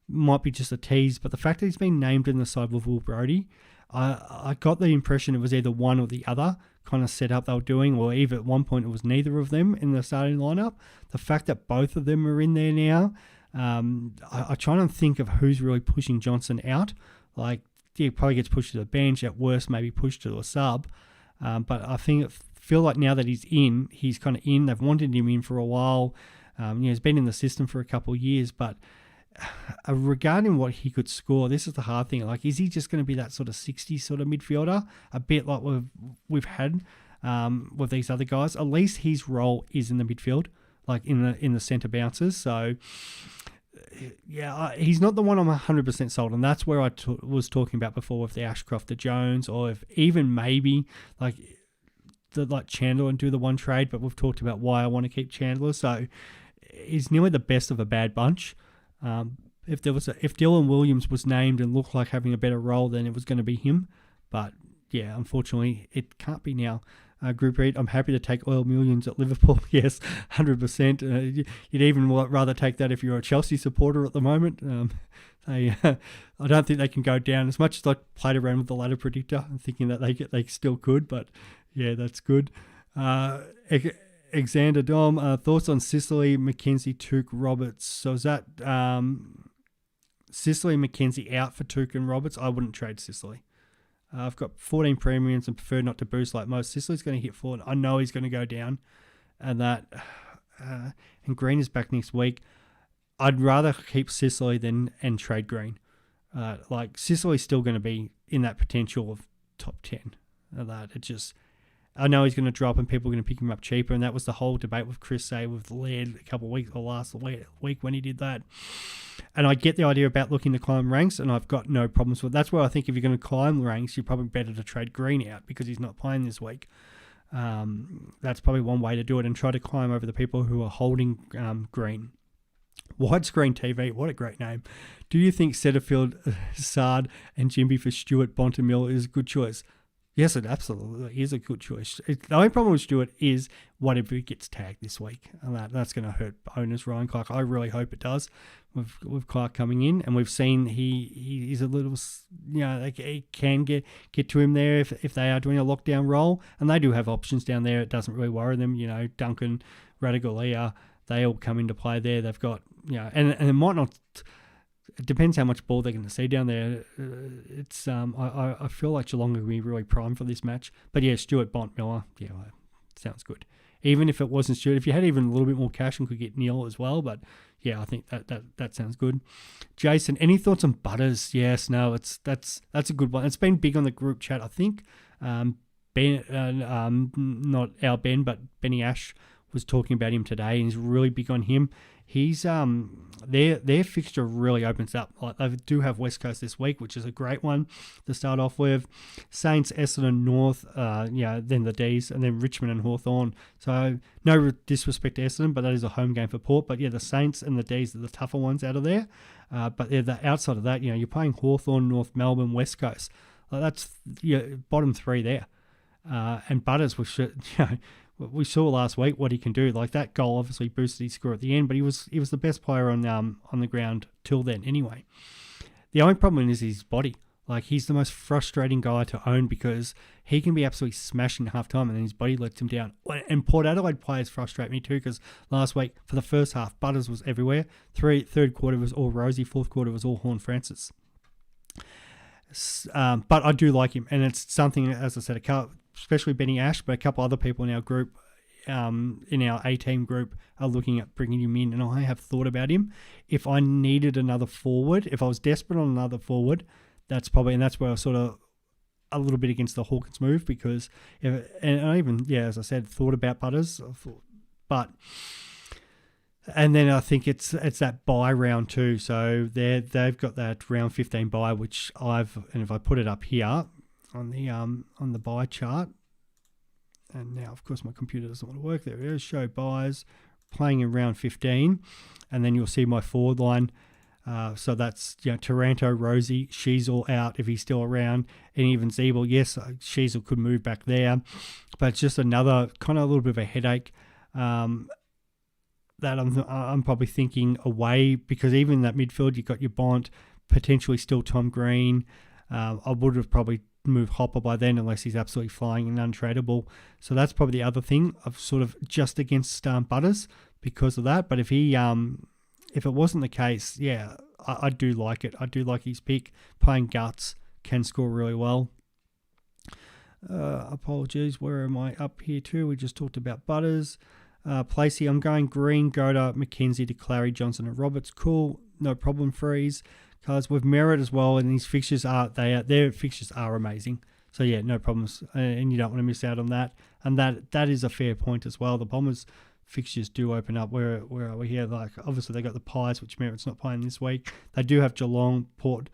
might be just a tease. But the fact that he's been named in the side with Will Brodie, I got the impression it was either one or the other kind of setup they were doing, or even at one point it was neither of them in the starting lineup. The fact that both of them are in there now, I try and think of who's really pushing Johnson out. Like, he probably gets pushed to the bench, at worst maybe pushed to a sub. But I feel like now that he's kind of in. They've wanted him in for a while. He's been in the system for a couple of years, but regarding what he could score, this is the hard thing. Like, is he just going to be that sort of 60 sort of midfielder, a bit like we've had with these other guys? At least his role is in the midfield, like in the centre bounces. So yeah, he's not the one I'm 100% sold, and that's where I was talking about before with the Ashcroft, the Jones, or if even maybe like Chandler and do the one trade. But we've talked about why I want to keep Chandler, so he's nearly the best of a bad bunch. If Dylan Williams was named and looked like having a better role, then it was going to be him. But yeah, unfortunately, it can't be now. Group read, I'm happy to take oil millions at Liverpool. Yes, 100%. You'd even rather take that if you're a Chelsea supporter at the moment. I don't think they can go down as much as I played around with the ladder predictor, thinking that they still could. But yeah, that's good. Alexander Dom, thoughts on Sicily, McKenzie, Tuke, Roberts. So is that Sicily, McKenzie out for Tuke and Roberts? I wouldn't trade Sicily. I've got 14 premiums and prefer not to boost like most. Sicily's going to hit forward. I know he's going to go down, and and Green is back next week. I'd rather keep Sicily and trade Green. Like, Sicily's still going to be in that potential of top 10. I know he's going to drop and people are going to pick him up cheaper, and that was the whole debate with Chris Say with Laird a couple of weeks, or last week when he did that. And I get the idea about looking to climb ranks, and I've got no problems with it. That's where I think if you're going to climb ranks, you're probably better to trade Green out because he's not playing this week. That's probably one way to do it, and try to climb over the people who are holding Green. Widescreen TV, what a great name. Do you think Setterfield, Sard, and Jimby for Stewart, Bontemille is a good choice? Yes, it absolutely is a good choice. The only problem with Stewart is what if he gets tagged this week, and that's going to hurt owners. Ryan Clark, I really hope it does. With Clark coming in, and we've seen he's a little, he can get to him there if they are doing a lockdown role, and they do have options down there. It doesn't really worry them. Duncan, Radigalia, they all come into play there. They've got and it might not. It depends how much ball they're going to see down there. It's I feel like Geelong will be really primed for this match. But yeah, Stewart, Bont, Miller, sounds good. Even if it wasn't Stewart, if you had even a little bit more cash and could get Neil as well. But yeah, I think that sounds good. Jason, any thoughts on Butters? Yes, no, that's a good one. It's been big on the group chat, I think. Ben, not our Ben, but Benny Ash was talking about him today, and he's really big on him. He's their fixture really opens up. Like, they do have West Coast this week, which is a great one to start off with. Saints, Essendon, North, then the D's, and then Richmond and Hawthorn. So no disrespect to Essendon, but that is a home game for Port. But yeah, the Saints and the D's are the tougher ones out of there. But yeah, outside of that, you're playing Hawthorn, North Melbourne, West Coast. That's bottom three there. And Butters was we saw last week what he can do. Like, that goal obviously boosted his score at the end, but he was the best player on the ground till then anyway. The only problem is his body. Like, he's the most frustrating guy to own because he can be absolutely smashing half time and then his body lets him down. And Port Adelaide players frustrate me too, because last week for the first half, Butters was everywhere. Third quarter was all Rosie. Fourth quarter was all Horn-Francis. But I do like him, and it's something, as I said, especially Benny Ash, but a couple other people in our group, in our A-team group, are looking at bringing him in, and I have thought about him. If I needed another forward, if I was desperate on another forward, that's where I was sort of a little bit against the Hawkins move, because, and I even, as I said, thought about Butters, and then I think it's that buy round too. So they've got that round 15 buy, which and if I put it up here on the buy chart, And now, of course, my computer doesn't want to work. There it is. Show buys, playing in round 15. And then you'll see my forward line. So that's, Taranto, Rosie, Sheasel out if he's still around. And even Zeeble, yes, Sheasel could move back there. But it's just another kind of a little bit of a headache that I'm probably thinking away, because even in that midfield, you've got your Bont, potentially still Tom Green. I would have probably moved Hopper by then unless he's absolutely flying and untradeable. So that's probably the other thing. I've sort of just against Butters because of that. But if it wasn't the case, yeah, I do like it. I do like his pick. Playing guts, can score really well. Apologies, where am I up here too? We just talked about Butters. Placey, I'm going Green, Goda, McKenzie, DeClary, Johnson and Roberts. Cool, no problem, Freeze. Because with Merritt as well, and these fixtures their fixtures are amazing. So yeah, no problems, and you don't want to miss out on that. And that is a fair point as well. The Bombers fixtures do open up. Where are we here? Like, obviously they got the Pies, which Merritt's not playing this week. They do have Geelong, Port,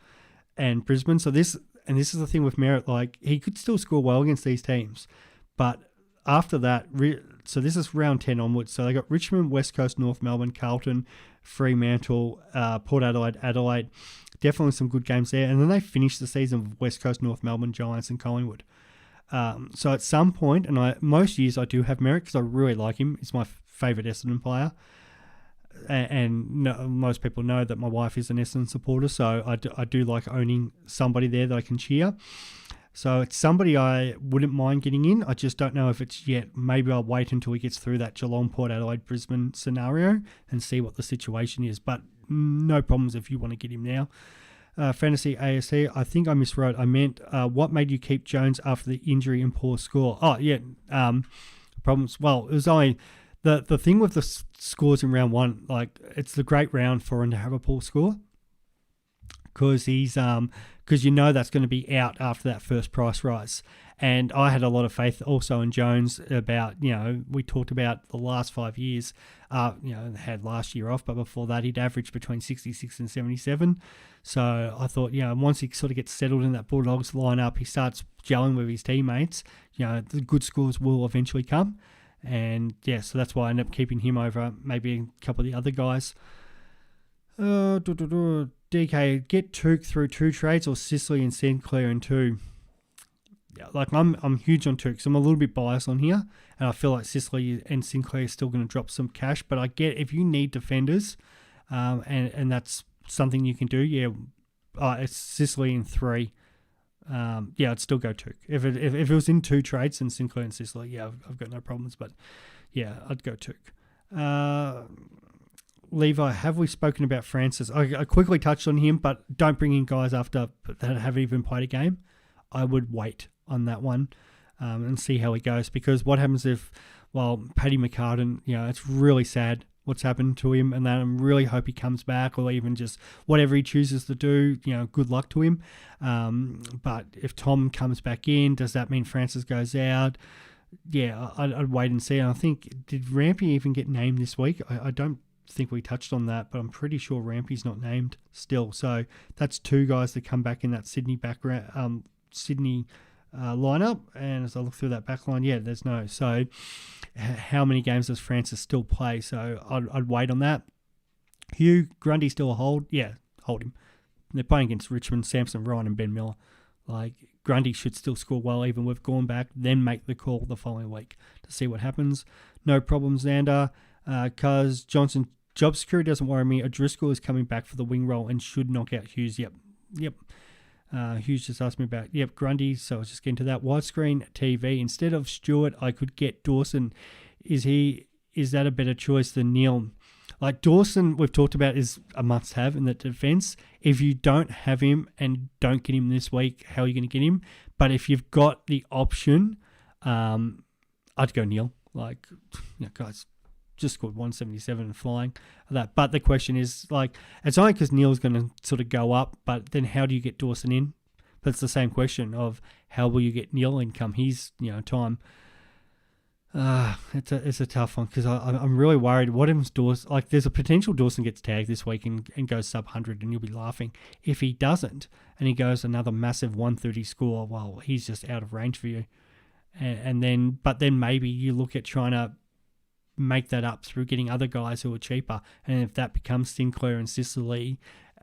and Brisbane. So this is the thing with Merritt. Like, he could still score well against these teams, but after that, so this is round 10 onwards. So they got Richmond, West Coast, North Melbourne, Carlton, Fremantle, Port Adelaide. Definitely some good games there. And then they finish the season with West Coast, North Melbourne, Giants and Collingwood. So at some point, and most years I do have Merritt because I really like him. He's my favourite Essendon player. And most people know that my wife is an Essendon supporter, so I do like owning somebody there that I can cheer. So it's somebody I wouldn't mind getting in. I just don't know if it's yet. Maybe I'll wait until he gets through that Geelong, Port Adelaide, Brisbane scenario and see what the situation is. But no problems if you want to get him now. Fantasy ASC, I think I miswrote. I meant, what made you keep Jones after the injury and poor score? Oh, yeah. Problems. Well, it was only the thing with the scores in round one. Like, it's the great round for him to have a poor score. Because because that's going to be out after that first price rise. And I had a lot of faith also in Jones about, we talked about the last 5 years, had last year off, but before that he'd averaged between 66 and 77. So I thought, once he sort of gets settled in that Bulldogs lineup, he starts gelling with his teammates, the good scores will eventually come. And yeah, so that's why I ended up keeping him over maybe a couple of the other guys. DK, get Took through 2 trades or Sicily and Sinclair in 2. Yeah, like I'm huge on Took, so I'm a little bit biased on here, and I feel like Sicily and Sinclair are still going to drop some cash. But I get if you need defenders, and that's something you can do. Yeah, it's Sicily in 3. Yeah, I'd still go Took. If it was in 2 trades and Sinclair and Sicily, yeah, I've got no problems. But yeah, I'd go Took. Levi, have we spoken about Francis? I quickly touched on him, but don't bring in guys after that haven't even played a game. I would wait on that one and see how he goes, because what happens if, Paddy McCartan, it's really sad what's happened to him, and that I really hope he comes back, or even just whatever he chooses to do, good luck to him. But if Tom comes back in, does that mean Francis goes out? Yeah, I'd wait and see. And I think, did Rampy even get named this week? I don't think we touched on that, but I'm pretty sure Rampy's not named still. So that's 2 guys that come back in that Sydney lineup. And as I look through that back line, yeah, there's no. So how many games does Francis still play? So I'd wait on that. Hugh, Grundy still a hold? Yeah, hold him. They're playing against Richmond, Samson, Ryan and Ben Miller. Like, Grundy should still score well even with Gorn back, then make the call the following week to see what happens. No problems, Xander. Cuz Johnson, job security doesn't worry me. O'Driscoll is coming back for the wing role and should knock out Hughes. Yep. Hughes just asked me about, Grundy, so I was just getting to that. Widescreen TV. Instead of Stewart, I could get Dawson. Is that a better choice than Neil? Like, Dawson, we've talked about, is a must-have in the defence. If you don't have him and don't get him this week, how are you going to get him? But if you've got the option, I'd go Neil. Like, guys, just scored 177 and flying. But the question is, it's only because Neil's going to sort of go up, but then how do you get Dawson in? That's the same question of how will you get Neil in come his time. It's a tough one, because I'm really worried. What if Dawson, there's a potential Dawson gets tagged this week and goes sub 100, and you'll be laughing. If he doesn't and he goes another massive 130 score, he's just out of range for you. and then maybe you look at trying to make that up through getting other guys who are cheaper. And if that becomes Sinclair and Sicily,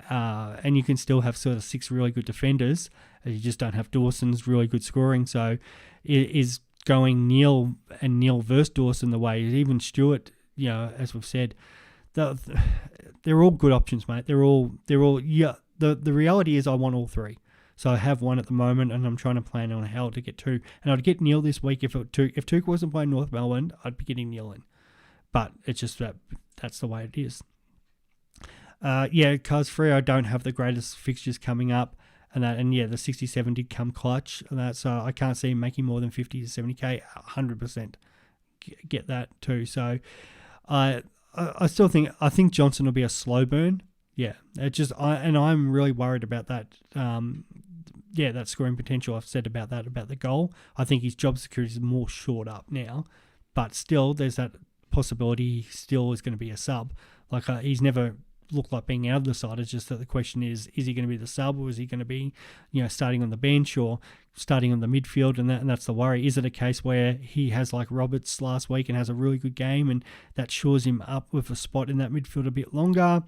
and you can still have sort of 6 really good defenders, you just don't have Dawson's really good scoring. So it is going Neil versus Dawson the way. Even Stewart, as we've said, they're all good options, mate. They're all yeah. The reality is I want all 3. So I have 1 at the moment, and I'm trying to plan on how to get 2. And I'd get Neil this week if Tuke wasn't playing North Melbourne. I'd be getting Neil in. But it's just that's the way it is. Because Freo don't have the greatest fixtures coming up, and the 67 did come clutch, and that, so I can't see him making more than 50 to 70k. 100% get that too. So I think Johnson will be a slow burn. Yeah, I'm really worried about that. That scoring potential I've said about the goal. I think his job security is more shored up now, but still there's that possibility he still is going to be a sub. Like he's never looked like being out of the side. It's just that the question is he going to be the sub, or is he going to be, starting on the bench or starting on the midfield? And that's the worry. Is it a case where he has like Roberts last week and has a really good game, and that shores him up with a spot in that midfield a bit longer?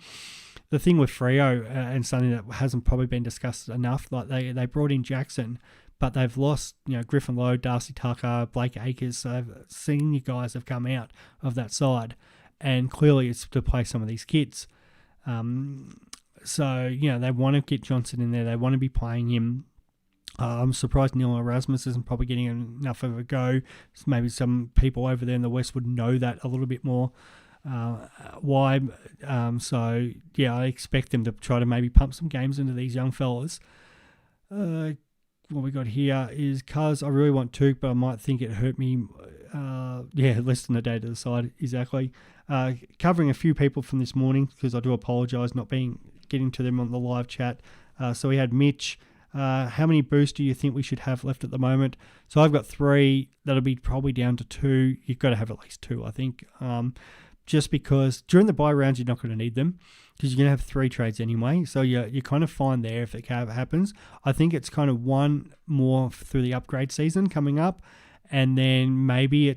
The thing with Freo, and something that hasn't probably been discussed enough, like they brought in Jackson, but they've lost, Griffin Lowe, Darcy Tucker, Blake Acres. So senior guys have come out of that side, and clearly it's to play some of these kids. They want to get Johnson in there. They want to be playing him. I'm surprised Neil Erasmus isn't probably getting enough of a go. Maybe some people over there in the West would know that a little bit more. Why? I expect them to try to maybe pump some games into these young fellas. What we got here is, cuz I really want Tuke, but I might think it hurt me. Less than a day to the side, exactly. Covering a few people from this morning, because I do apologise not getting to them on the live chat. So we had Mitch. How many boosts do you think we should have left at the moment? So I've got 3. That'll be probably down to 2. You've got to have at least 2, I think. Just because during the bye rounds you're not going to need them, because you're going to have 3 trades anyway. So you're kind of fine there if it happens. I think it's kind of 1 more through the upgrade season coming up, and then maybe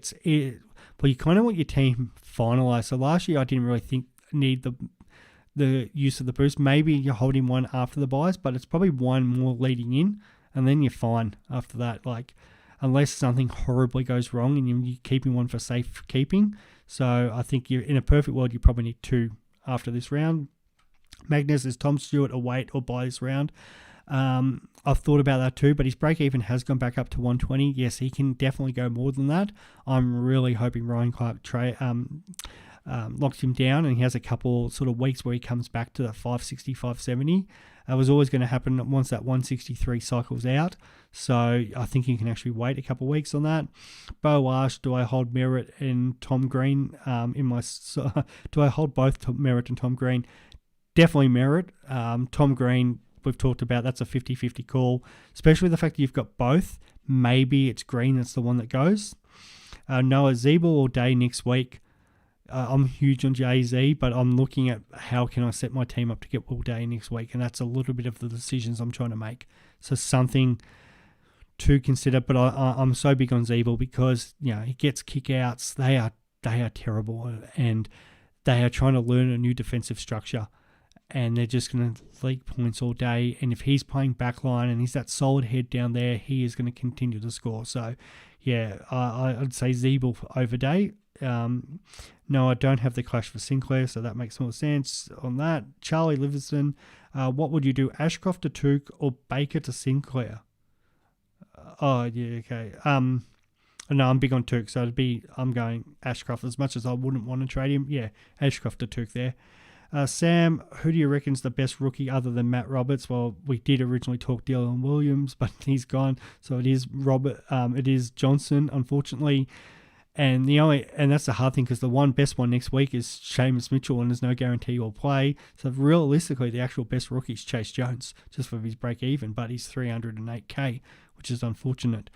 but you kind of want your team finalised. So last year I didn't really need the use of the boost. Maybe you're holding 1 after the buys, but it's probably 1 more leading in, and then you're fine after that. Like, unless something horribly goes wrong and you're keeping 1 for safe keeping. So I think you're in a perfect world, you probably need 2 after this round. Magnus, is Tom Stewart a wait or buy this round? I've thought about that too, but his break even has gone back up to 120. Yes, he can definitely go more than that. I'm really hoping Ryan Clark locks him down, and he has a couple sort of weeks where he comes back to that 560, 570. It was always going to happen once that 163 cycles out. So I think you can actually wait a couple of weeks on that. Bo asked, do I hold Merritt and Tom Green do I hold both Merritt and Tom Green? Definitely Merritt. Tom Green, we've talked about, that's a 50-50 call, especially the fact that you've got both. Maybe it's Green that's the one that goes. Noah, Zeeble or Day next week? I'm huge on Jay-Z, but I'm looking at how can I set my team up to get Will Day next week, and that's a little bit of the decisions I'm trying to make. So something to consider, but I'm so big on Zeeble because he gets kick-outs. They are terrible, and they are trying to learn a new defensive structure, and they're just going to leak points all day. And if he's playing backline and he's that solid head down there, he is going to continue to score. So, I'd say Zeeble over Day. No, I don't have the clash for Sinclair, so that makes more sense on that. Charlie Livingston, what would you do, Ashcroft to Tuke or Baker to Sinclair? Okay. No, I'm big on Tuke, so I'm going Ashcroft as much as I wouldn't want to trade him. Yeah, Ashcroft to Tuke there. Sam, who do you reckon's the best rookie other than Matt Roberts? Well, we did originally talk Dylan Williams, but he's gone, so it is Johnson, unfortunately. And that's the hard thing, because the best one next week is Seamus Mitchell, and there's no guarantee he'll play. So realistically, the actual best rookie is Chase Jones, just for his break even, but he's 308k, which is unfortunate.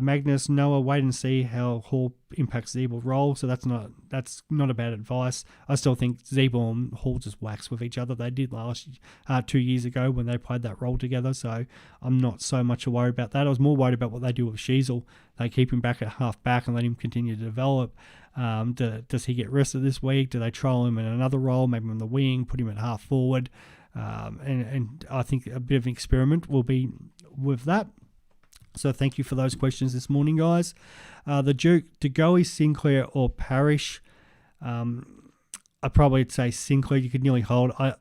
Magnus, Noah, wait and see how Hall impacts Zeeble role. So that's not a bad advice. I still think Zeeble and Hall just wax with each other. They did 2 years ago when they played that role together. So I'm not so much worried about that. I was more worried about what they do with Sheasel. They keep him back at half back and let him continue to develop. Does he get rested this week? Do they trial him in another role, maybe on the wing, put him at half forward? And I think a bit of an experiment will be with that. So thank you for those questions this morning, guys. The Duke, DeGoey, Sinclair, or Parrish? I'd probably say Sinclair. You could nearly hold. I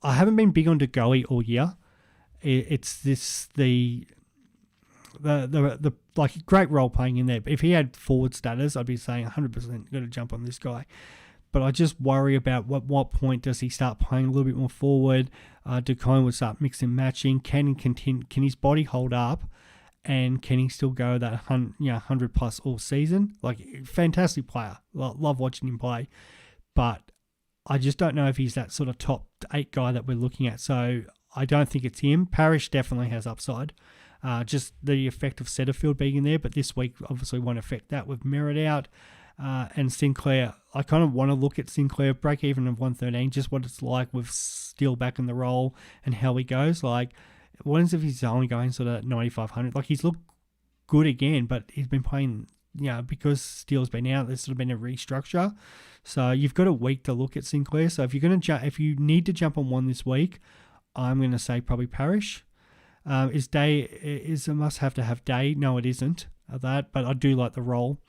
haven't been big on DeGoey all year. It's the like great role playing in there. But if he had forward status, I'd be saying 100% got to jump on this guy. But I just worry about what point does he start playing a little bit more forward? DeCone would start mixing and matching. Can his body hold up? And can he still go that 100 plus all season? Like, fantastic player. Love watching him play. But I just don't know if he's that sort of top 8 guy that we're looking at. So I don't think it's him. Parrish definitely has upside. Just the effect of Setterfield being in there. But this week obviously won't affect that with Merritt out. And Sinclair, I kind of want to look at Sinclair, break even of 113, just what it's like with Steele back in the role and how he goes. Like, what is if he's only going sort of 9,500? Like, he's looked good again, but he's been playing, because Steele's been out, there's sort of been a restructure. So you've got a week to look at Sinclair. So if you need to jump on one this week, I'm going to say probably Parrish. Is a must-have to have Day? No, it isn't that, but I do like the role.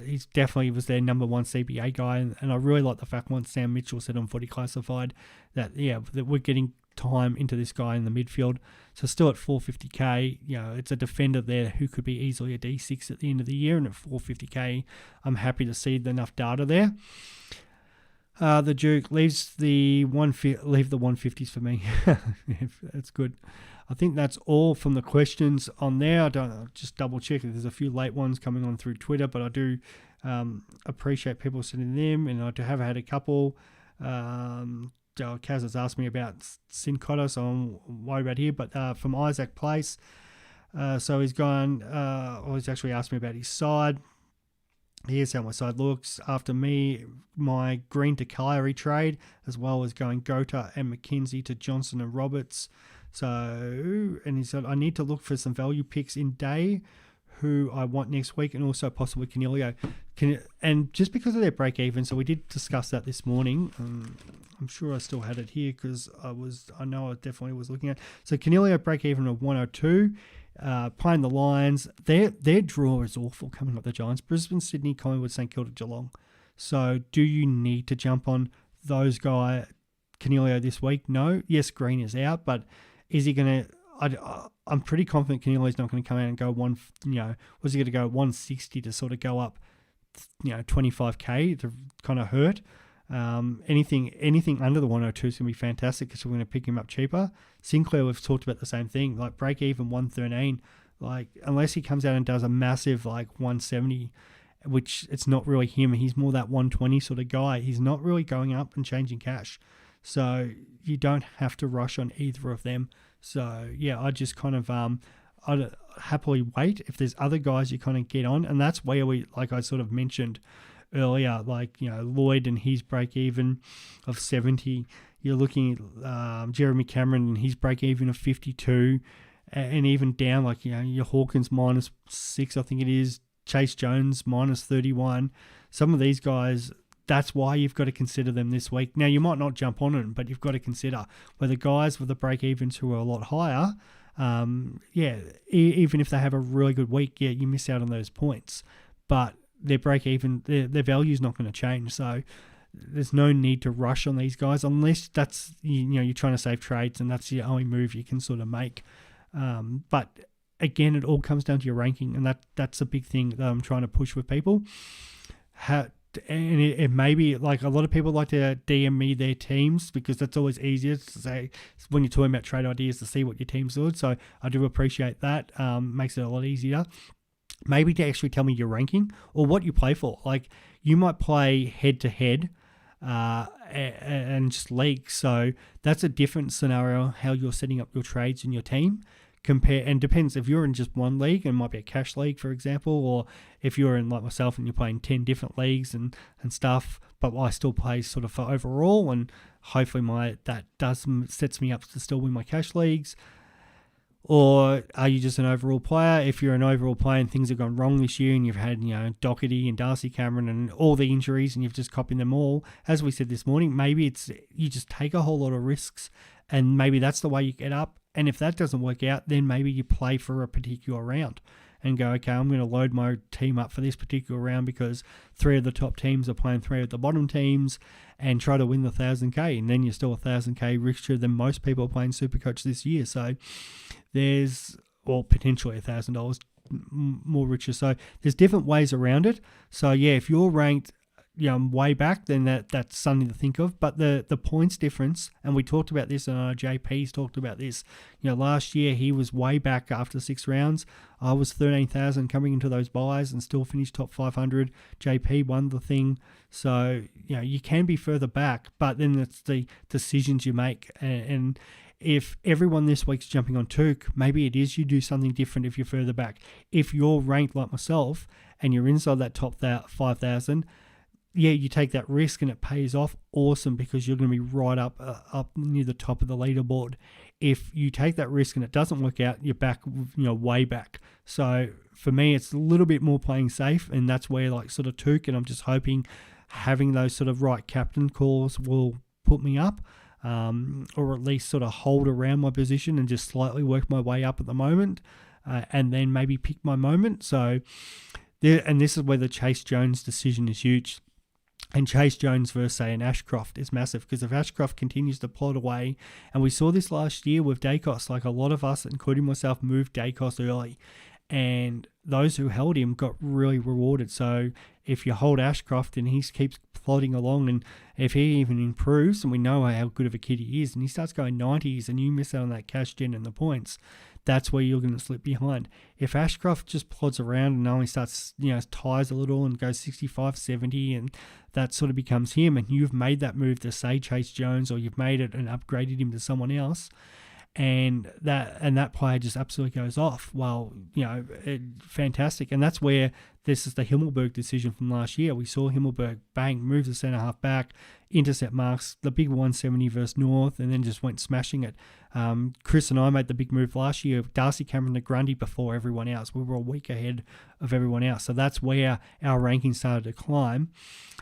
He's definitely was their number one CBA guy, and I really like the fact once Sam Mitchell said on Footy Classified that we're getting time into this guy in the midfield. So still at 450k, it's a defender there who could be easily a D6 at the end of the year, and at 450k, I'm happy to see enough data there. The Duke leave the 150s for me. That's good. I think that's all from the questions on there. I'll just double check if there's a few late ones coming on through Twitter, but I do appreciate people sending them, and I have had a couple. Kaz has asked me about Sin Cotter, so I'm worried about here, but from Isaac Place. So he's gone, he's actually asked me about his side. Here's how my side looks. After me, my Green to Kyrie trade, as well as going Gota and McKenzie to Johnson and Roberts. So, and he said, I need to look for some value picks in Day, who I want next week, and also possibly Canelio. And just because of their break even, so we did discuss that this morning. I'm sure I still had it here because I know I definitely was looking at. So Canelio break even of 102. Playing the Lions, their draw is awful coming up the Giants. Brisbane, Sydney, Collingwood, St Kilda, Geelong. So do you need to jump on those guys, Canelio, this week? No. Yes, Green is out, but is he going to... I'm pretty confident Canelio's not going to come out and go was he going to go 160 to sort of go up, 25k to kind of hurt? Anything under the 102 is going to be fantastic because we're going to pick him up cheaper. Sinclair, we've talked about the same thing, like break even 113. Like, unless he comes out and does a massive 170, which it's not really him. He's more that 120 sort of guy. He's not really going up and changing cash. So you don't have to rush on either of them. So yeah, I just kind of I'd happily wait if there's other guys you kind of get on, and that's where we, like I sort of mentioned earlier, Lloyd and his break even of 70. You're looking at Jeremy Cameron and his break even of 52, and even down your Hawkins -6, I think it is. Chase Jones -31. Some of these guys, that's why you've got to consider them this week. Now, you might not jump on it, but you've got to consider whether guys with the break-evens who are a lot higher, even if they have a really good week, you miss out on those points. But their break-even, their value is not going to change. So there's no need to rush on these guys unless that's, you're trying to save trades and that's the only move you can sort of make. But again, it all comes down to your ranking, and that's a big thing that I'm trying to push with people. And it may be like a lot of people like to DM me their teams because that's always easier to say when you're talking about trade ideas to see what your team's doing. So I do appreciate that. Makes it a lot easier. Maybe to actually tell me your ranking or what you play for. Like, you might play head to head and just league. So that's a different scenario how you're setting up your trades in your team. compare, and depends if you're in just one league, and it might be a cash league, for example, or if you're in like myself and you're playing 10 different leagues and stuff, but I still play sort of for overall, and hopefully that sets me up to still win my cash leagues. Or are you just an overall player? If you're an overall player and things have gone wrong this year and you've had, Doherty and Darcy Cameron and all the injuries and you've just copied them all, as we said this morning, maybe it's you just take a whole lot of risks and maybe that's the way you get up. And if that doesn't work out, then maybe you play for a particular round and go, okay, I'm going to load my team up for this particular round because 3 of the top teams are playing 3 of the bottom teams and try to win the 1,000K. And then you're still 1,000K richer than most people playing Supercoach this year. So there's, or potentially $1,000 more richer. So there's different ways around it. So yeah, if you're ranked way back, then that's something to think of. But the points difference, and we talked about this, and JP's talked about this. Last year he was way back after 6 rounds. I was 13,000 coming into those buys and still finished top 500. JP won the thing. So you can be further back, but then it's the decisions you make. And if everyone this week's jumping on Took, maybe it is you do something different if you're further back. If you're ranked like myself and you're inside that top 5,000, yeah, you take that risk and it pays off. Awesome, because you're going to be right up near the top of the leaderboard. If you take that risk and it doesn't work out, you're back, way back. So for me, it's a little bit more playing safe, and that's where like sort of Took, and I'm just hoping having those sort of right captain calls will put me up. Or at least sort of hold around my position and just slightly work my way up at the moment, and then maybe pick my moment. So, and this is where the Chase Jones decision is huge. And Chase Jones versus, say, an Ashcroft is massive, because if Ashcroft continues to plod away, and we saw this last year with Dacos, like a lot of us, including myself, moved Dacos early, and those who held him got really rewarded. So if you hold Ashcroft and he keeps plodding along, and if he even improves, and we know how good of a kid he is, and he starts going 90s and you miss out on that cash gen and the points, that's where you're going to slip behind. If Ashcroft just plods around and only starts, tires a little and goes 65, 70, and that sort of becomes him, and you've made that move to, say, Chase Jones, or you've made it and upgraded him to someone else, and that player just absolutely goes off, well, fantastic. And that's where this is the Himmelberg decision from last year. We saw Himmelberg, bang, move the centre-half back, intercept marks, the big 170 versus North, and then just went smashing it. Chris and I made the big move last year, Darcy Cameron to Grundy before everyone else. We were a week ahead of everyone else. So that's where our ranking started to climb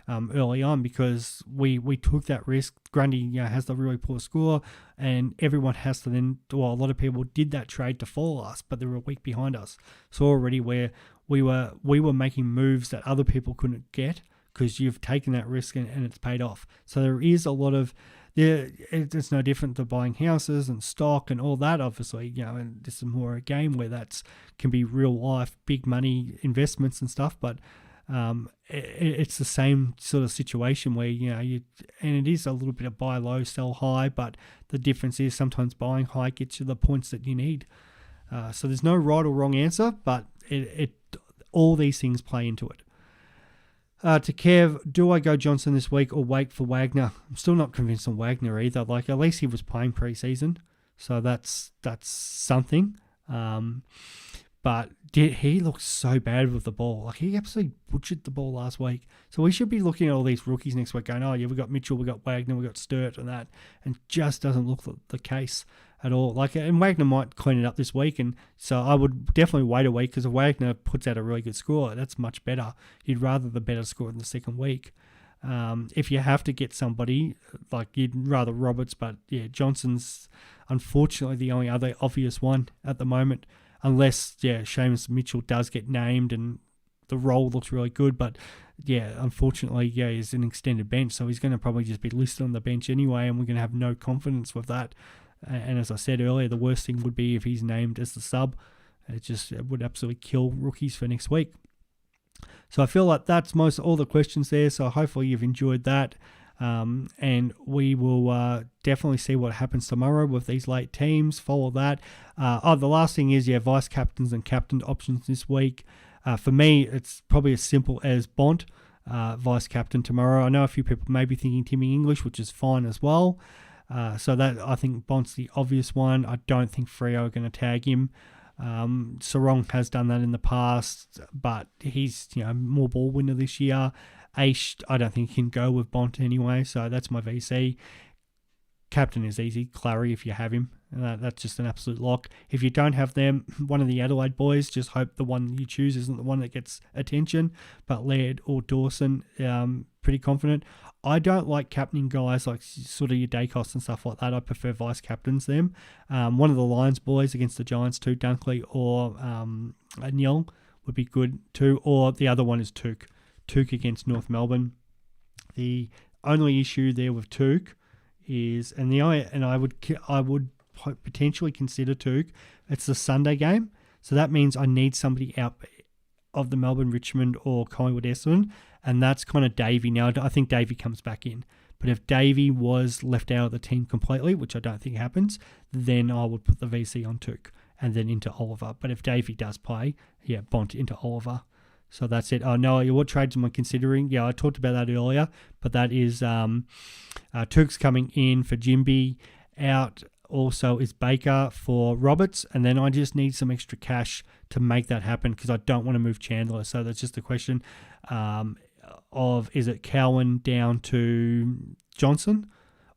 early on, because we took that risk. Grundy has the really poor score, and everyone has to then, well, a lot of people did that trade to follow us, but they were a week behind us. So already where we were making moves that other people couldn't get, because you've taken that risk and it's paid off. So there is a lot of, it's no different to buying houses and stock and all that, obviously, and this is more a game where that's can be real life, big money investments and stuff, but it's the same sort of situation where, and it is a little bit of buy low, sell high, but the difference is sometimes buying high gets you the points that you need. So there's no right or wrong answer, but it all these things play into it. To Kev, do I go Johnson this week or wait for Wagner? I'm still not convinced on Wagner either. Like, at least he was playing pre-season, so that's something. But he looked so bad with the ball. Like, he absolutely butchered the ball last week. So we should be looking at all these rookies next week going, oh yeah, we got Mitchell, we got Wagner, we got Sturt and that, and just doesn't look the case at all. Like, and Wagner might clean it up this week, and so I would definitely wait a week, because if Wagner puts out a really good score, that's much better. You'd rather the better score in the second week. If you have to get somebody, like, you'd rather Roberts, but yeah, Johnson's unfortunately the only other obvious one at the moment, unless Seamus Mitchell does get named and the role looks really good. But yeah, unfortunately, he's an extended bench, so he's going to probably just be listed on the bench anyway, and we're going to have no confidence with that. And as I said earlier, the worst thing would be if he's named as the sub. It would absolutely kill rookies for next week. So I feel like that's most all the questions there. So hopefully you've enjoyed that. And we will definitely see what happens tomorrow with these late teams. Follow that. The last thing is, vice captains and captain options this week. For me, it's probably as simple as Bont, vice captain tomorrow. I know a few people may be thinking Timmy English, which is fine as well. So that, I think, Bont's the obvious one. I don't think Freo are going to tag him. Sarong has done that in the past, but he's more ball winner this year. Aish, I don't think he can go with Bont anyway, so that's my VC. Captain is easy. Clary, if you have him. That's just an absolute lock. If you don't have them, one of the Adelaide boys, just hope the one you choose isn't the one that gets attention. But Laird or Dawson, pretty confident. I don't like captaining guys like sort of your Dacos and stuff like that. I prefer vice captains them. One of the Lions boys against the Giants too, Dunkley or Neil would be good too. Or the other one is Took. Took against North Melbourne. The only issue there with Took is, I would potentially consider Took. It's the Sunday game, so that means I need somebody out of the Melbourne, Richmond, or Collingwood, Essendon, and that's kind of Davey. Now I think Davey comes back in, but if Davey was left out of the team completely, which I don't think happens, then I would put the VC on Took and then into Oliver. But if Davey does play, Bont into Oliver. So that's it. Oh, no, what trades am I considering? Yeah, I talked about that earlier, but that is Took's coming in for Jimby. Out also is Baker for Roberts, and then I just need some extra cash to make that happen because I don't want to move Chandler. So that's just a question of, is it Cowan down to Johnson,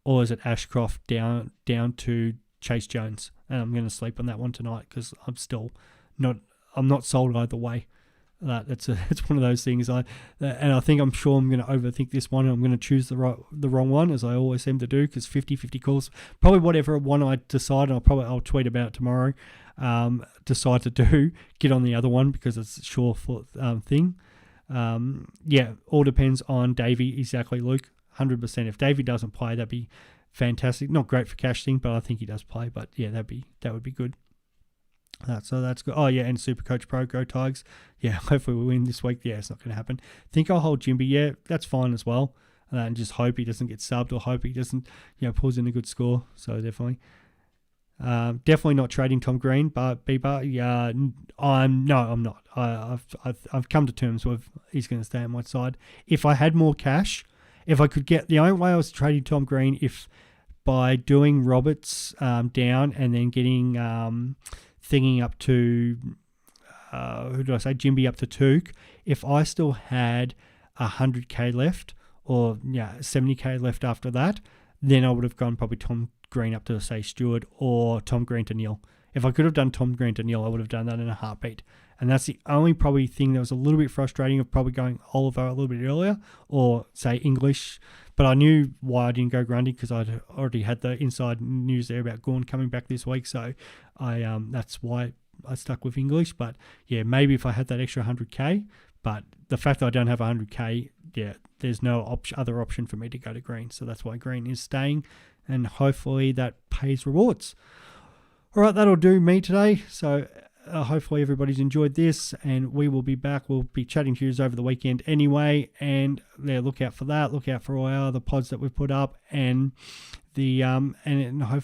or is it Ashcroft down to Chase Jones? And I'm going to sleep on that one tonight because I'm not sold either way. It's one of those things. I think I'm sure I'm going to overthink this one, and I'm going to choose the wrong one, as I always seem to do, because 50-50 calls. Probably whatever one I decide, and I'll tweet about it tomorrow. Decide to do, get on the other one because it's a sure thing. All depends on Davey. Exactly, Luke. 100%. If Davey doesn't play, that'd be fantastic. Not great for cash thing, but I think he does play. But yeah, that would be good. So that's good. Oh, yeah, and Supercoach Pro, go Tigers. Yeah, hopefully we win this week. Yeah, it's not going to happen. Think I'll hold Jimby. Yeah, that's fine as well. And just hope he doesn't get subbed, or hope he doesn't, pulls in a good score. So definitely. Definitely not trading Tom Green, but I'm not. I've come to terms with he's going to stay on my side. If I had more cash, if I could get, the only way I was trading Tom Green, if by doing Roberts down and then getting thinking up to Jimby up to Took. If I still had 100k left, or 70k left after that, then I would have gone probably Tom Green up to, say, Stewart, or Tom Green to Neil. If I could have done Tom Green to Neil, I would have done that in a heartbeat. And that's the only probably thing that was a little bit frustrating, of probably going Oliver a little bit earlier, or say English. But I knew why I didn't go Grundy, because I'd already had the inside news there about Gawn coming back this week. So that's why I stuck with English. But yeah, maybe if I had that extra 100k, but the fact that I don't have 100k, there's no other option for me to go to Green. So that's why Green is staying, and hopefully that pays rewards. All right, that'll do me today. So hopefully everybody's enjoyed this, and we will be back. We'll be chatting to you over the weekend anyway, and look out for that. Look out for all our other pods that we've put up, and hopefully